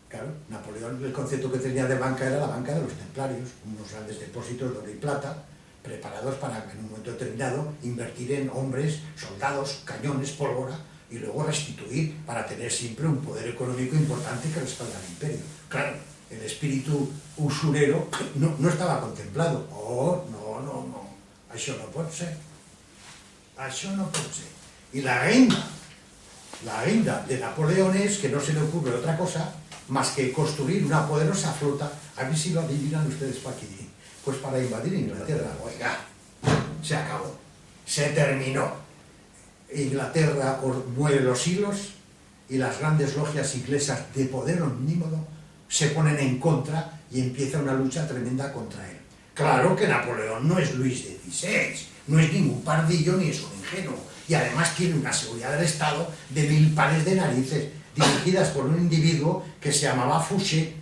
Claro, Napoleón, el concepto que tenía de banca era la banca de los templarios, unos grandes depósitos de oro y plata, preparados para en un momento determinado invertir en hombres, soldados, cañones, pólvora, y luego restituir para tener siempre un poder económico importante que respalda al imperio. Claro, el espíritu usurero no estaba contemplado. Oh, no, això no pot ser. Això no pot ser. Y la agenda de Napoleón es que no se le ocurre otra cosa más que construir una poderosa flota. A ver si lo adivinan ustedes para aquí. Pues para invadir Inglaterra. Oiga, se acabó, se terminó. Inglaterra mueve los hilos y las grandes logias inglesas de poder omnímodo se ponen en contra y empieza una lucha tremenda contra él. Claro que Napoleón no es Luis XVI, no es ningún pardillo ni es un ingenuo, y además tiene una seguridad del Estado de 1000 pares de narices, dirigidas por un individuo que se llamaba Fouché.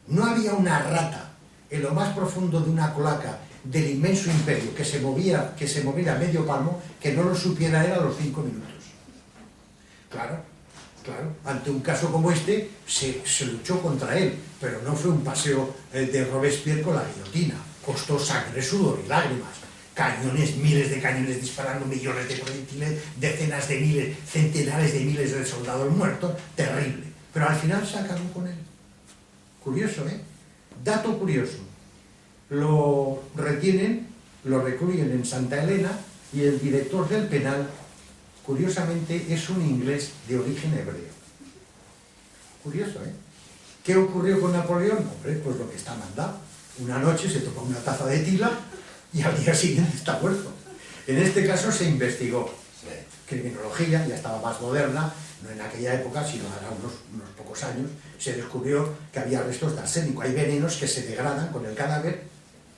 No había una rata en lo más profundo de una cloaca del inmenso imperio que se moviera a medio palmo que no lo supiera él a los 5 minutos. Claro, ante un caso como este se luchó contra él, pero no fue un paseo de Robespierre con la guillotina, costó sangre, sudor y lágrimas, cañones, miles de cañones disparando, millones de proyectiles, decenas de miles, centenares de miles de soldados muertos, terrible, pero al final se acabó con él. Curioso, ¿eh? Dato curioso, lo retienen, lo recluyen en Santa Elena y el director del penal, curiosamente, es un inglés de origen hebreo. Curioso, ¿eh? ¿Qué ocurrió con Napoleón? Hombre, pues lo que está mandado. Una noche se tomó una taza de tila y al día siguiente está muerto. En este caso se investigó. Criminología ya estaba más moderna, no en aquella época, sino ahora unos pocos años, se descubrió que había restos de arsénico. Hay venenos que se degradan con el cadáver,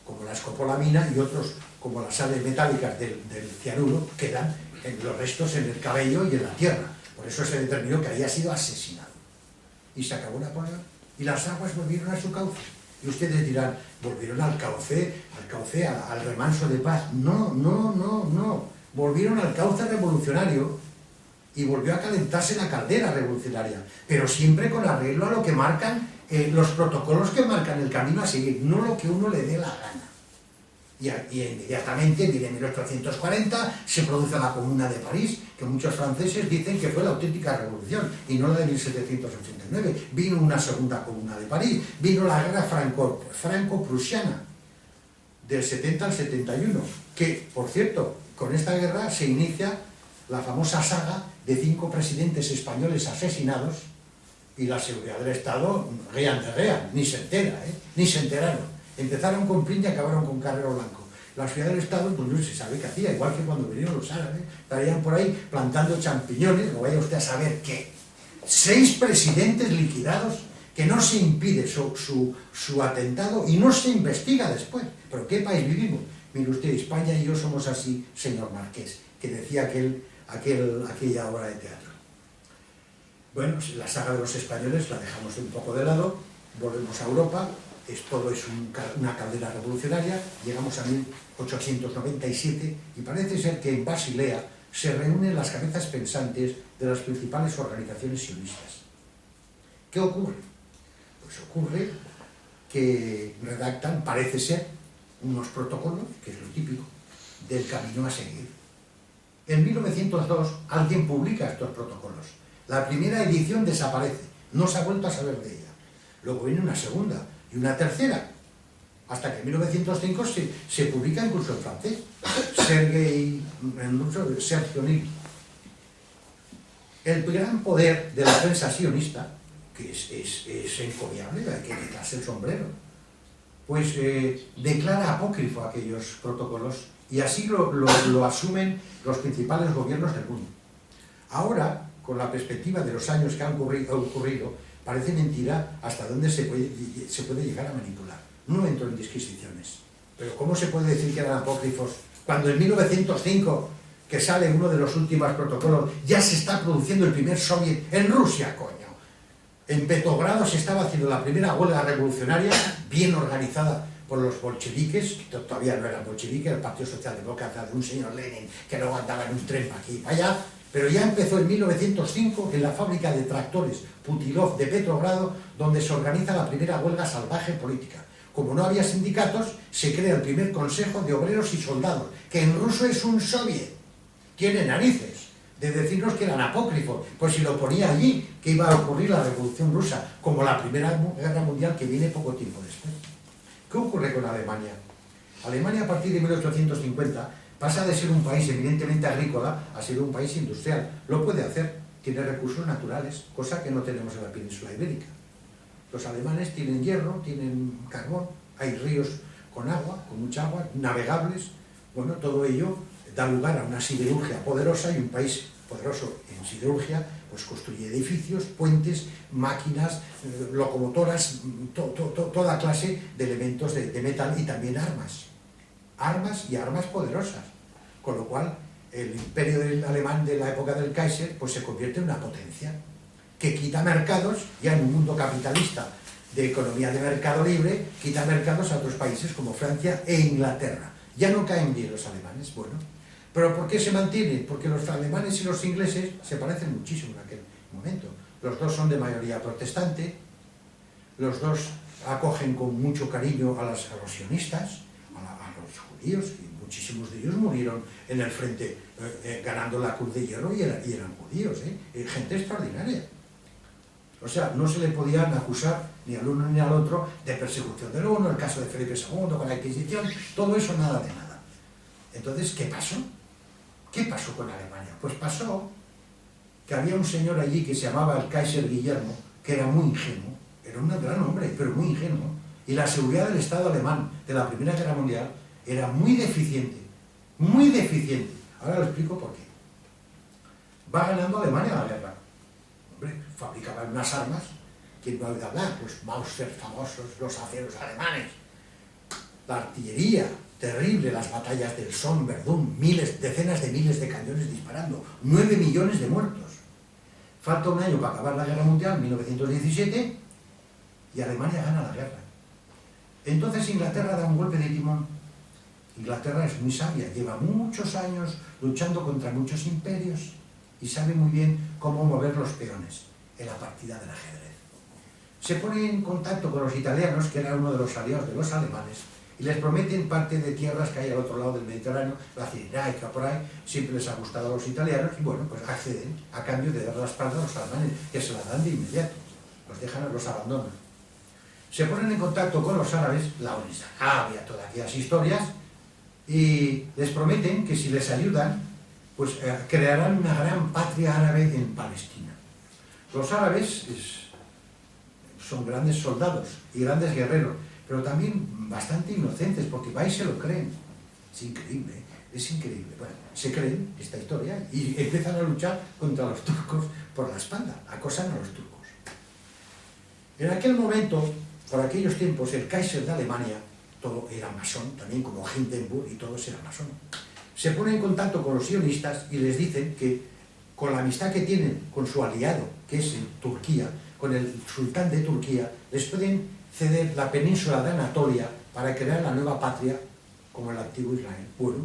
como la escopolamina, y otros, como las sales metálicas del cianuro, quedan en los restos en el cabello y en la tierra. Por eso se determinó que había sido asesinado. Y se acabó Napoleón. Y las aguas volvieron a su cauce. Y ustedes dirán, volvieron al cauce, al remanso de paz. No. Volvieron al cauce revolucionario y volvió a calentarse la caldera revolucionaria, pero siempre con arreglo a lo que marcan los protocolos que marcan el camino a seguir, no lo que uno le dé la gana. Y inmediatamente, en 1840, se produce la Comuna de París, que muchos franceses dicen que fue la auténtica revolución, y no la de 1789. Vino una segunda Comuna de París, vino la guerra franco-prusiana, del 70 al 71, que, por cierto, con esta guerra se inicia la famosa saga de 5 presidentes españoles asesinados, y la seguridad del Estado, ni se entera, ni se enteraron. Empezaron con Prim y acabaron con Carrero Blanco. La seguridad del Estado, pues no se sabe qué hacía, igual que cuando vinieron los árabes, estarían por ahí plantando champiñones, o vaya usted a saber qué. 6 presidentes liquidados, que no se impide su atentado y no se investiga después. ¿Pero qué país vivimos? Mire usted, España y yo somos así, señor Marqués, que decía aquella obra de teatro. Bueno, la saga de los españoles la dejamos un poco de lado, volvemos a Europa, todo es una caldera revolucionaria, llegamos a 1897 y parece ser que en Basilea se reúnen las cabezas pensantes de las principales organizaciones sionistas. ¿Qué ocurre? Pues ocurre que redactan, parece ser, unos protocolos, que es lo típico, del camino a seguir. En 1902 alguien publica estos protocolos. La primera edición desaparece, no se ha vuelto a saber de ella. Luego viene una segunda y una tercera, hasta que en 1905 se publica incluso en francés, Sergio Nil. El gran poder de la prensa sionista, que es encomiable, hay que quitarse el sombrero, pues declara apócrifo aquellos protocolos y así lo asumen los principales gobiernos del mundo. Ahora, con la perspectiva de los años que han ocurrido, parece mentira hasta dónde se puede llegar a manipular. No entro en disquisiciones, pero ¿cómo se puede decir que eran apócrifos cuando en 1905, que sale uno de los últimos protocolos, ya se está produciendo el primer soviet en Rusia, coño? En Petrogrado se estaba haciendo la primera huelga revolucionaria, bien organizada por los bolcheviques, que todavía no eran bolcheviques, el Partido Socialdemócrata de un señor Lenin, que luego andaba en un tren para aquí y para allá, pero ya empezó en 1905 en la fábrica de tractores Putilov de Petrogrado, donde se organiza la primera huelga salvaje política. Como no había sindicatos, se crea el primer Consejo de Obreros y Soldados, que en ruso es un soviet. Tiene narices de decirnos que eran apócrifos, pues si lo ponía allí, que iba a ocurrir la Revolución Rusa, como la Primera Guerra Mundial, que viene poco tiempo después. ¿Qué ocurre con Alemania? Alemania, a partir de 1850, pasa de ser un país eminentemente agrícola a ser un país industrial. Lo puede hacer, tiene recursos naturales, cosa que no tenemos en la península ibérica. Los alemanes tienen hierro, tienen carbón, hay ríos con agua, con mucha agua, navegables. Bueno, todo ello da lugar a una siderurgia poderosa y un país poderoso en siderurgia, pues construye edificios, puentes, máquinas, locomotoras, toda clase de elementos de metal y también armas. Armas y armas poderosas. Con lo cual, el imperio alemán de la época del Kaiser pues se convierte en una potencia que quita mercados, ya en un mundo capitalista de economía de mercado libre, quita mercados a otros países como Francia e Inglaterra. Ya no caen bien los alemanes, bueno. ¿Pero por qué se mantienen? Porque los alemanes y los ingleses se parecen muchísimo en aquel momento. Los dos son de mayoría protestante, los dos acogen con mucho cariño a los sionistas, a los judíos, y muchísimos de ellos murieron en el frente ganando la Cruz de Hierro y eran judíos, gente extraordinaria. O sea, no se le podían acusar ni al uno ni al otro de persecución del uno, el caso de Felipe II con la Inquisición, todo eso nada de nada. Entonces, ¿qué pasó? ¿Qué pasó con Alemania? Pues pasó que había un señor allí que se llamaba el Kaiser Guillermo, que era muy ingenuo, era un gran hombre, pero muy ingenuo, y la seguridad del Estado alemán de la Primera Guerra Mundial era muy deficiente, muy deficiente. Ahora lo explico por qué. Va ganando Alemania la guerra. Hombre, fabricaban unas armas, ¿quién no ha oído hablar? Pues Mauser famosos, los aceros alemanes, la artillería terrible, las batallas del Somme, Verdún, decenas de miles de cañones disparando, 9 millones de muertos. Falta un año para acabar la Guerra Mundial, 1917, y Alemania gana la guerra. Entonces Inglaterra da un golpe de timón. Inglaterra es muy sabia, lleva muchos años luchando contra muchos imperios y sabe muy bien cómo mover los peones en la partida del ajedrez. Se pone en contacto con los italianos, que eran uno de los aliados de los alemanes, y les prometen parte de tierras que hay al otro lado del Mediterráneo, la Cirenaica, por ahí, siempre les ha gustado a los italianos, y bueno, pues acceden a cambio de dar la espalda a los alemanes, que se la dan de inmediato, los abandonan. Se ponen en contacto con los árabes, la Arabia, todas aquellas historias, y les prometen que si les ayudan, pues crearán una gran patria árabe en Palestina. Los árabes son grandes soldados y grandes guerreros, pero también bastante inocentes, porque va y se lo creen. Es increíble, es increíble. Bueno, se creen esta historia y empiezan a luchar contra los turcos por la espalda, acosan a los turcos. En aquel momento, por aquellos tiempos, el Kaiser de Alemania, todo era masón, también como Hindenburg, y todos eran masón. Se pone en contacto con los sionistas y les dicen que con la amistad que tienen con su aliado, que es en Turquía, con el sultán de Turquía, les pueden ceder la península de Anatolia para crear la nueva patria como el antiguo Israel. Bueno,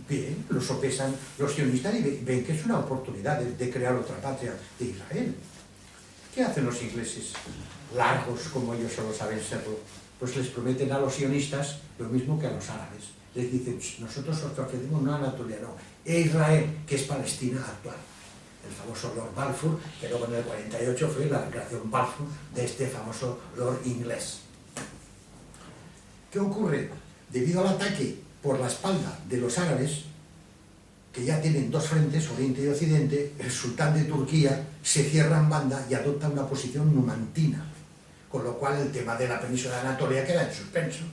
bien, lo sopesan los sionistas y ven que es una oportunidad de crear otra patria de Israel. ¿Qué hacen los ingleses? Largos, como ellos solo saben serlo, pues les prometen a los sionistas lo mismo que a los árabes. Les dicen, nosotros os ofrecemos no a Anatolia, no, Israel, que es Palestina actual. El famoso Lord Balfour, que luego en el 48 fue la declaración Balfour de este famoso Lord inglés. ¿Qué ocurre? Debido al ataque por la espalda de los árabes, que ya tienen dos frentes, Oriente y Occidente, el sultán de Turquía se cierra en banda y adopta una posición numantina, con lo cual el tema de la península de Anatolia queda en suspenso,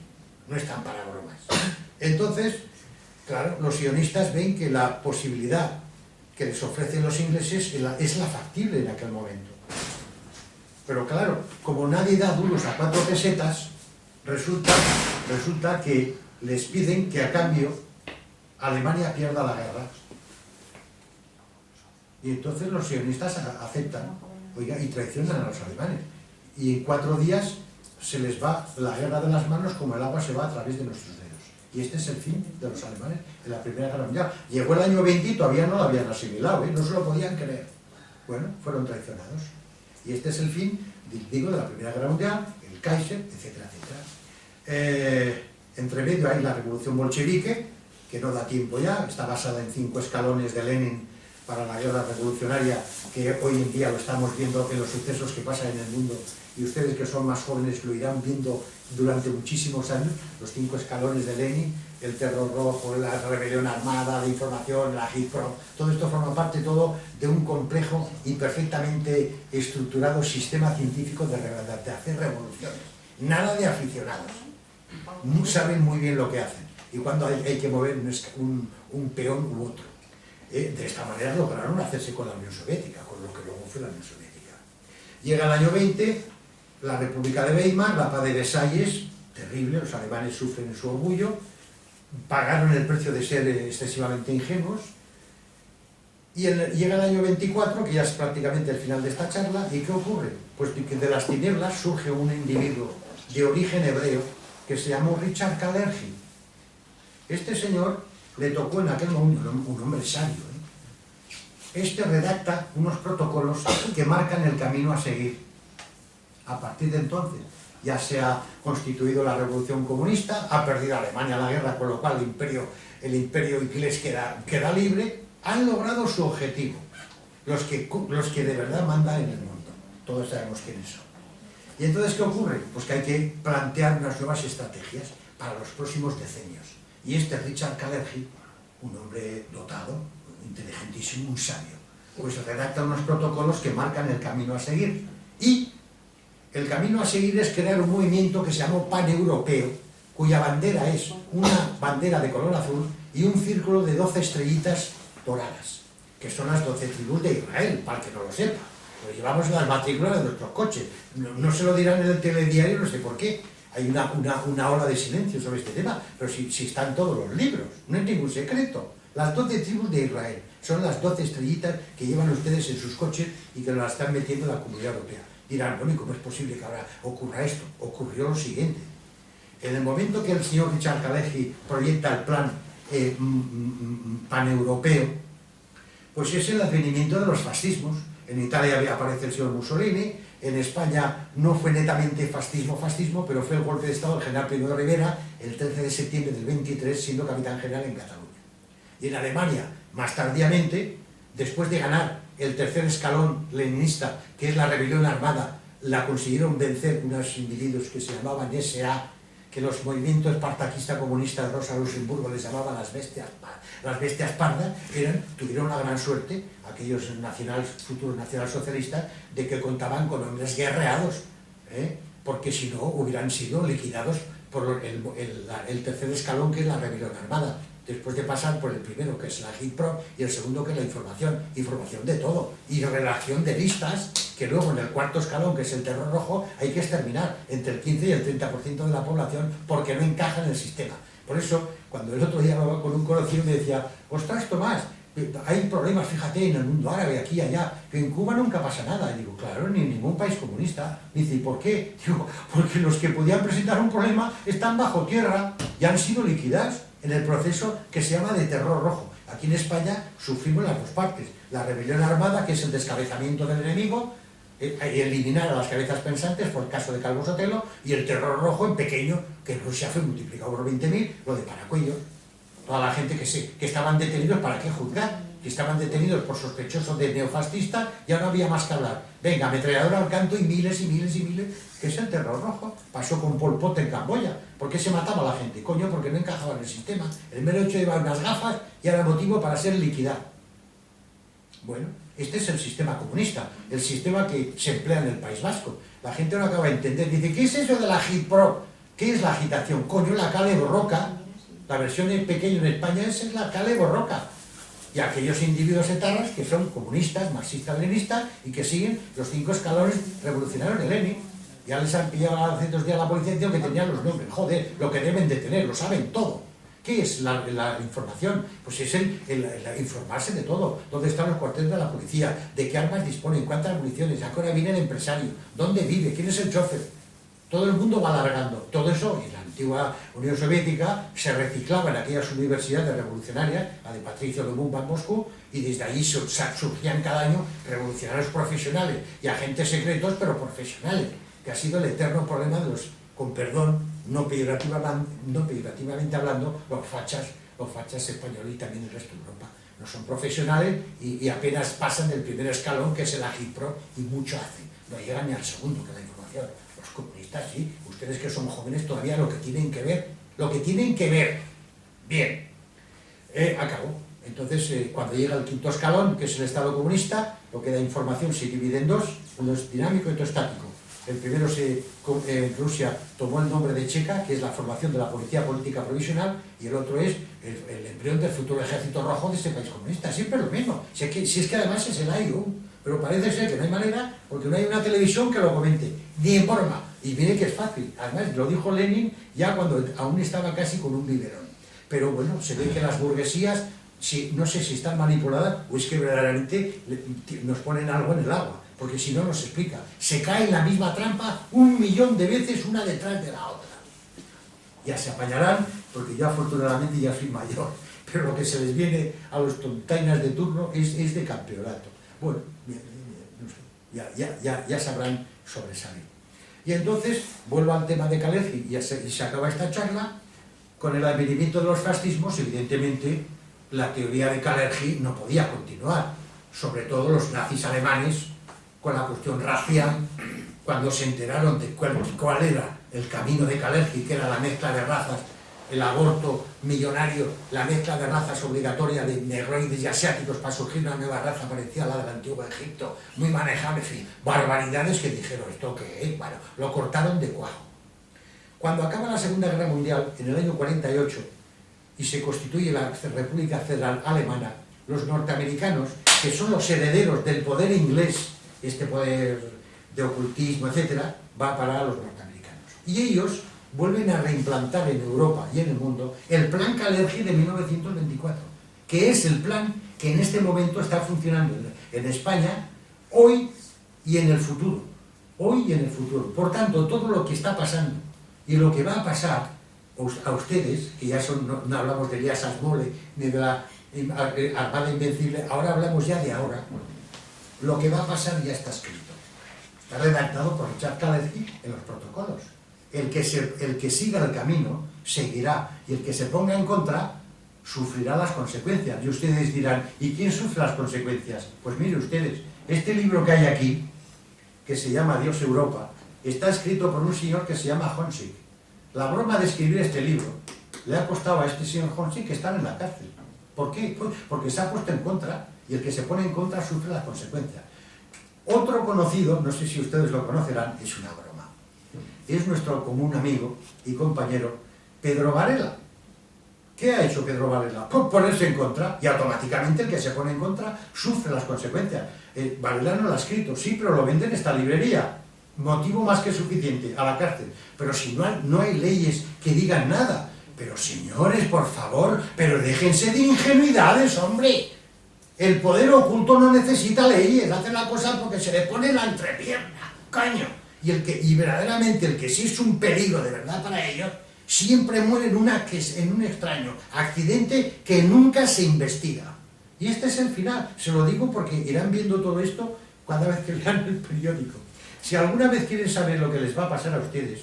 no están para bromas. Entonces, claro, los sionistas ven que la posibilidad que les ofrecen los ingleses es la factible en aquel momento. Pero claro, como nadie da duros a 4 pesetas, resulta que les piden que a cambio Alemania pierda la guerra. Y entonces los sionistas aceptan, oiga, y traicionan a los alemanes. Y en 4 días se les va la guerra de las manos como el agua se va a través de nuestros dedos. Y este es el fin de los alemanes en la Primera Guerra Mundial. Llegó el año 20 y todavía no lo habían asimilado, no se lo podían creer. Bueno, fueron traicionados. Y este es el fin, digo, de la Primera Guerra Mundial, el Kaiser, etcétera, etcétera. Entre medio hay la Revolución Bolchevique, que no da tiempo ya, está basada en 5 escalones de Lenin para la guerra revolucionaria, que hoy en día lo estamos viendo en los sucesos que pasan en el mundo, y ustedes que son más jóvenes lo irán viendo durante muchísimos años, los 5 escalones de Lenin, el terror rojo, la rebelión armada, la información, la HIPRO, todo esto forma parte de un complejo y perfectamente estructurado sistema científico de hacer revoluciones. Nada de aficionados. Saben muy bien lo que hacen. Y cuando hay que mover un peón u otro. De esta manera lograron hacerse con la Unión Soviética, con lo que luego fue la Unión Soviética. Llega el año 20, la República de Weimar, la paz de Versalles, terrible, los alemanes sufren en su orgullo, pagaron el precio de ser excesivamente ingenuos, y llega el año 24, que ya es prácticamente el final de esta charla, ¿y qué ocurre? Pues que de las tinieblas surge un individuo de origen hebreo que se llamó Richard Kalergi. Este señor le tocó en aquel momento, un hombre sabio, Este redacta unos protocolos que marcan el camino a seguir. A partir de entonces ya se ha constituido la revolución comunista, ha perdido Alemania la guerra, con lo cual el imperio inglés queda libre, han logrado su objetivo, los que de verdad mandan en el mundo. Todos sabemos quiénes son. ¿Y entonces qué ocurre? Pues que hay que plantear unas nuevas estrategias para los próximos decenios. Y Richard Kalergi, un hombre dotado, inteligentísimo, un sabio, pues redacta unos protocolos que marcan el camino a seguir. Y el camino a seguir es crear un movimiento que se llamó paneuropeo, cuya bandera es una bandera de color azul y un círculo de 12 estrellitas doradas, que son las 12 tribus de Israel, para el que no lo sepa. Lo llevamos en las matrículas de nuestros coches. No se lo dirán en el telediario, no sé por qué. Hay una ola de silencio sobre este tema, pero si están todos los libros, no hay ningún secreto. Las 12 tribus de Israel son las 12 estrellitas que llevan ustedes en sus coches y que las están metiendo en la Comunidad Europea. Dirán, bueno, ¿y cómo es posible que ahora ocurra esto? Ocurrió lo siguiente. En el momento que el señor Richard Kalergi proyecta el plan paneuropeo, pues es el advenimiento de los fascismos. En Italia aparece el señor Mussolini, en España no fue netamente fascismo, pero fue el golpe de Estado del general Primo de Rivera el 13 de septiembre del 23, siendo capitán general en Cataluña. Y en Alemania, más tardíamente, después de ganar el tercer escalón leninista, que es la rebelión armada, la consiguieron vencer unos individuos que se llamaban SA, que los movimientos espartaquistas comunistas de Rosa Luxemburgo les llamaban las bestias pardas, tuvieron la gran suerte, aquellos futuros nacionalsocialistas, de que contaban con hombres guerreados, porque si no hubieran sido liquidados por el tercer escalón, que es la rebelión armada, después de pasar por el primero, que es la HITPRO, y el segundo, que es la información de todo, y redacción de listas, que luego en el cuarto escalón, que es el terror rojo, hay que exterminar entre el 15 y el 30% de la población porque no encaja en el sistema. Por eso, cuando el otro día hablaba con un conocido, me decía, ostras, Tomás, hay problemas, fíjate, en el mundo árabe, aquí y allá, que en Cuba nunca pasa nada. Y digo, claro, ni en ningún país comunista. Me dice, ¿y por qué? Digo, porque los que podían presentar un problema están bajo tierra y han sido liquidados en el proceso que se llama de terror rojo. Aquí en España sufrimos las dos partes. La rebelión armada, que es el descabezamiento del enemigo, eliminar a las cabezas pensantes, por el caso de Calvo Sotelo, y el terror rojo en pequeño, que en Rusia fue multiplicado por 20.000, lo de Paracuellos. Toda la gente que estaban detenidos, ¿para qué juzgar? Que estaban detenidos por sospechosos de neofascistas, ya no había más que hablar. Venga, ametralladora al canto y miles, que es el terror rojo. Pasó con Pol Pot en Camboya. ¿Por qué se mataba a la gente? Coño, porque no encajaba en el sistema. El mero hecho de llevar unas gafas ya era motivo para ser liquidado. Bueno, este es el sistema comunista, el sistema que se emplea en el País Vasco. La gente no acaba de entender. Dice, ¿qué es eso de la HITPRO? ¿Qué es la agitación? Coño, la Kale Borroka. La versión en pequeño en España es la Kale Borroka. Y aquellos individuos etarras que son comunistas, marxistas-leninistas y que siguen los 5 escalones revolucionarios de Lenin. Ya les han pillado hace 2 días a la policía diciendo que tenían los nombres. Joder, lo que deben de tener, lo saben todo. ¿Qué es la información? Pues es el informarse de todo. ¿Dónde están los cuarteles de la policía? ¿De qué armas disponen? ¿Cuántas municiones? ¿A qué hora viene el empresario? ¿Dónde vive? ¿Quién es el chofer? Todo el mundo va alargando. Todo eso, en la antigua Unión Soviética, se reciclaba en aquellas universidades revolucionarias, la de Patricio Lumumba en Moscú, y desde allí surgían cada año revolucionarios profesionales y agentes secretos, pero profesionales, que ha sido el eterno problema de los, con perdón, no peyorativamente hablando, los fachas españoles y también el resto de Europa. No son profesionales y apenas pasan del primer escalón, que es el HITPRO, y mucho hacen. No llegan ni al segundo, que es la información. Los comunistas sí, ustedes que son jóvenes todavía lo que tienen que ver, bien, acabó. Entonces, cuando llega el quinto escalón, que es el Estado comunista, lo que da información se divide en dos, uno es dinámico y otro estático. El primero en Rusia tomó el nombre de Cheka, que es la formación de la Policía Política Provisional, y el otro es el embrión del futuro ejército rojo de este país comunista. Siempre lo mismo. Si es que además es el AIU, pero parece ser que no hay manera, porque no hay una televisión que lo comente, ni en forma. Y mire que es fácil. Además, lo dijo Lenin ya cuando aún estaba casi con un biberón. Pero bueno, se ve que las burguesías, no sé si están manipuladas o es que verdaderamente nos ponen algo en el agua. Porque si no nos explica, se cae en la misma trampa 1.000.000 de veces una detrás de la otra. Ya se apañarán, porque yo afortunadamente ya soy mayor, pero lo que se les viene a los tontainas de turno es de campeonato. Bueno, no sé, ya sabrán sobresalir. Y entonces, vuelvo al tema de Kalergi y se acaba esta charla, con el advenimiento de los fascismos, evidentemente, la teoría de Kalergi no podía continuar, sobre todo los nazis alemanes, con la cuestión racial, cuando se enteraron de cuál era el camino de Kalergi, que era la mezcla de razas, el aborto millonario, la mezcla de razas obligatoria de negroides y asiáticos para surgir una nueva raza parecida a la del antiguo Egipto, muy manejable, en fin, barbaridades que dijeron, ¿esto qué es? Bueno, lo cortaron de cuajo. Cuando acaba la Segunda Guerra Mundial, en el año 48, y se constituye la República Federal Alemana, los norteamericanos, que son los herederos del poder inglés, este poder de ocultismo, etcétera, va a parar a los norteamericanos. Y ellos vuelven a reimplantar en Europa y en el mundo el plan Kalergi de 1924, que es el plan que en este momento está funcionando en España, hoy y en el futuro. Hoy y en el futuro. Por tanto, todo lo que está pasando y lo que va a pasar a ustedes, que ya no hablamos de Elías Asmole ni de la Armada Invencible, ahora hablamos ya de ahora. Lo que va a pasar ya está escrito. Está redactado por Richard Kalergi en los protocolos. El que siga el camino seguirá, y el que se ponga en contra sufrirá las consecuencias. Y ustedes dirán, ¿y quién sufre las consecuencias? Pues mire ustedes, este libro que hay aquí, que se llama Adiós Europa, está escrito por un señor que se llama Honsick. La broma de escribir este libro le ha costado a este señor Honsick estar en la cárcel. ¿Por qué? Pues porque se ha puesto en contra, y el que se pone en contra sufre las consecuencias. Otro conocido, no sé si ustedes lo conocerán, es una broma. Es nuestro común amigo y compañero Pedro Varela. ¿Qué ha hecho Pedro Varela? Pues ponerse en contra, y automáticamente el que se pone en contra sufre las consecuencias. Varela no lo ha escrito, sí, pero lo vende en esta librería. Motivo más que suficiente, a la cárcel. Pero si no hay leyes que digan nada. Pero señores, por favor, pero déjense de ingenuidades, hombre. El poder oculto no necesita leyes, hace la cosa porque se le pone la entrepierna, coño. Y verdaderamente el que sí es un peligro de verdad para ellos, siempre muere en un extraño accidente que nunca se investiga. Y este es el final. Se lo digo porque irán viendo todo esto cada vez que lean el periódico. Si alguna vez quieren saber lo que les va a pasar a ustedes,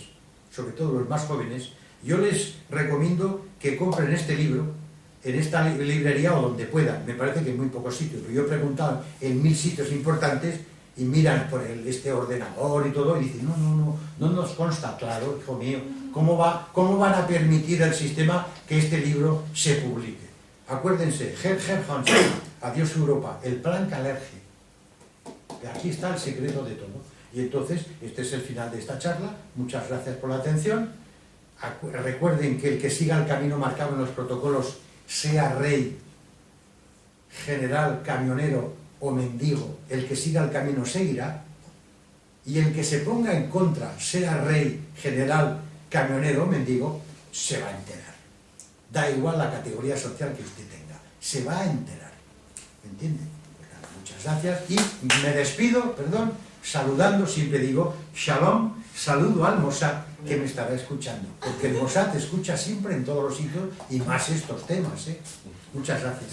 sobre todo los más jóvenes, yo les recomiendo que compren este libro en esta librería o donde puedan. Me parece que en muy pocos sitios, pero yo he preguntado en 1000 sitios importantes y miran por este ordenador y todo y dicen, no nos consta, claro, hijo mío, ¿cómo van a permitir al sistema que este libro se publique? Acuérdense, Gerhard Honsick, Adiós Europa, el plan Kalergi. Aquí está el secreto de todo. Y entonces, este es el final de esta charla. Muchas gracias por la atención. Recuerden que el que siga el camino marcado en los protocolos, sea rey, general, camionero o mendigo, el que siga el camino seguirá, y el que se ponga en contra, sea rey, general, camionero o mendigo, se va a enterar. Da igual la categoría social que usted tenga, se va a enterar. ¿Me entiende? Muchas gracias y me despido, saludando, siempre digo, Shalom, saludo al Mossad que me estará escuchando, porque el Mossad escucha siempre en todos los sitios y más estos temas. Muchas gracias.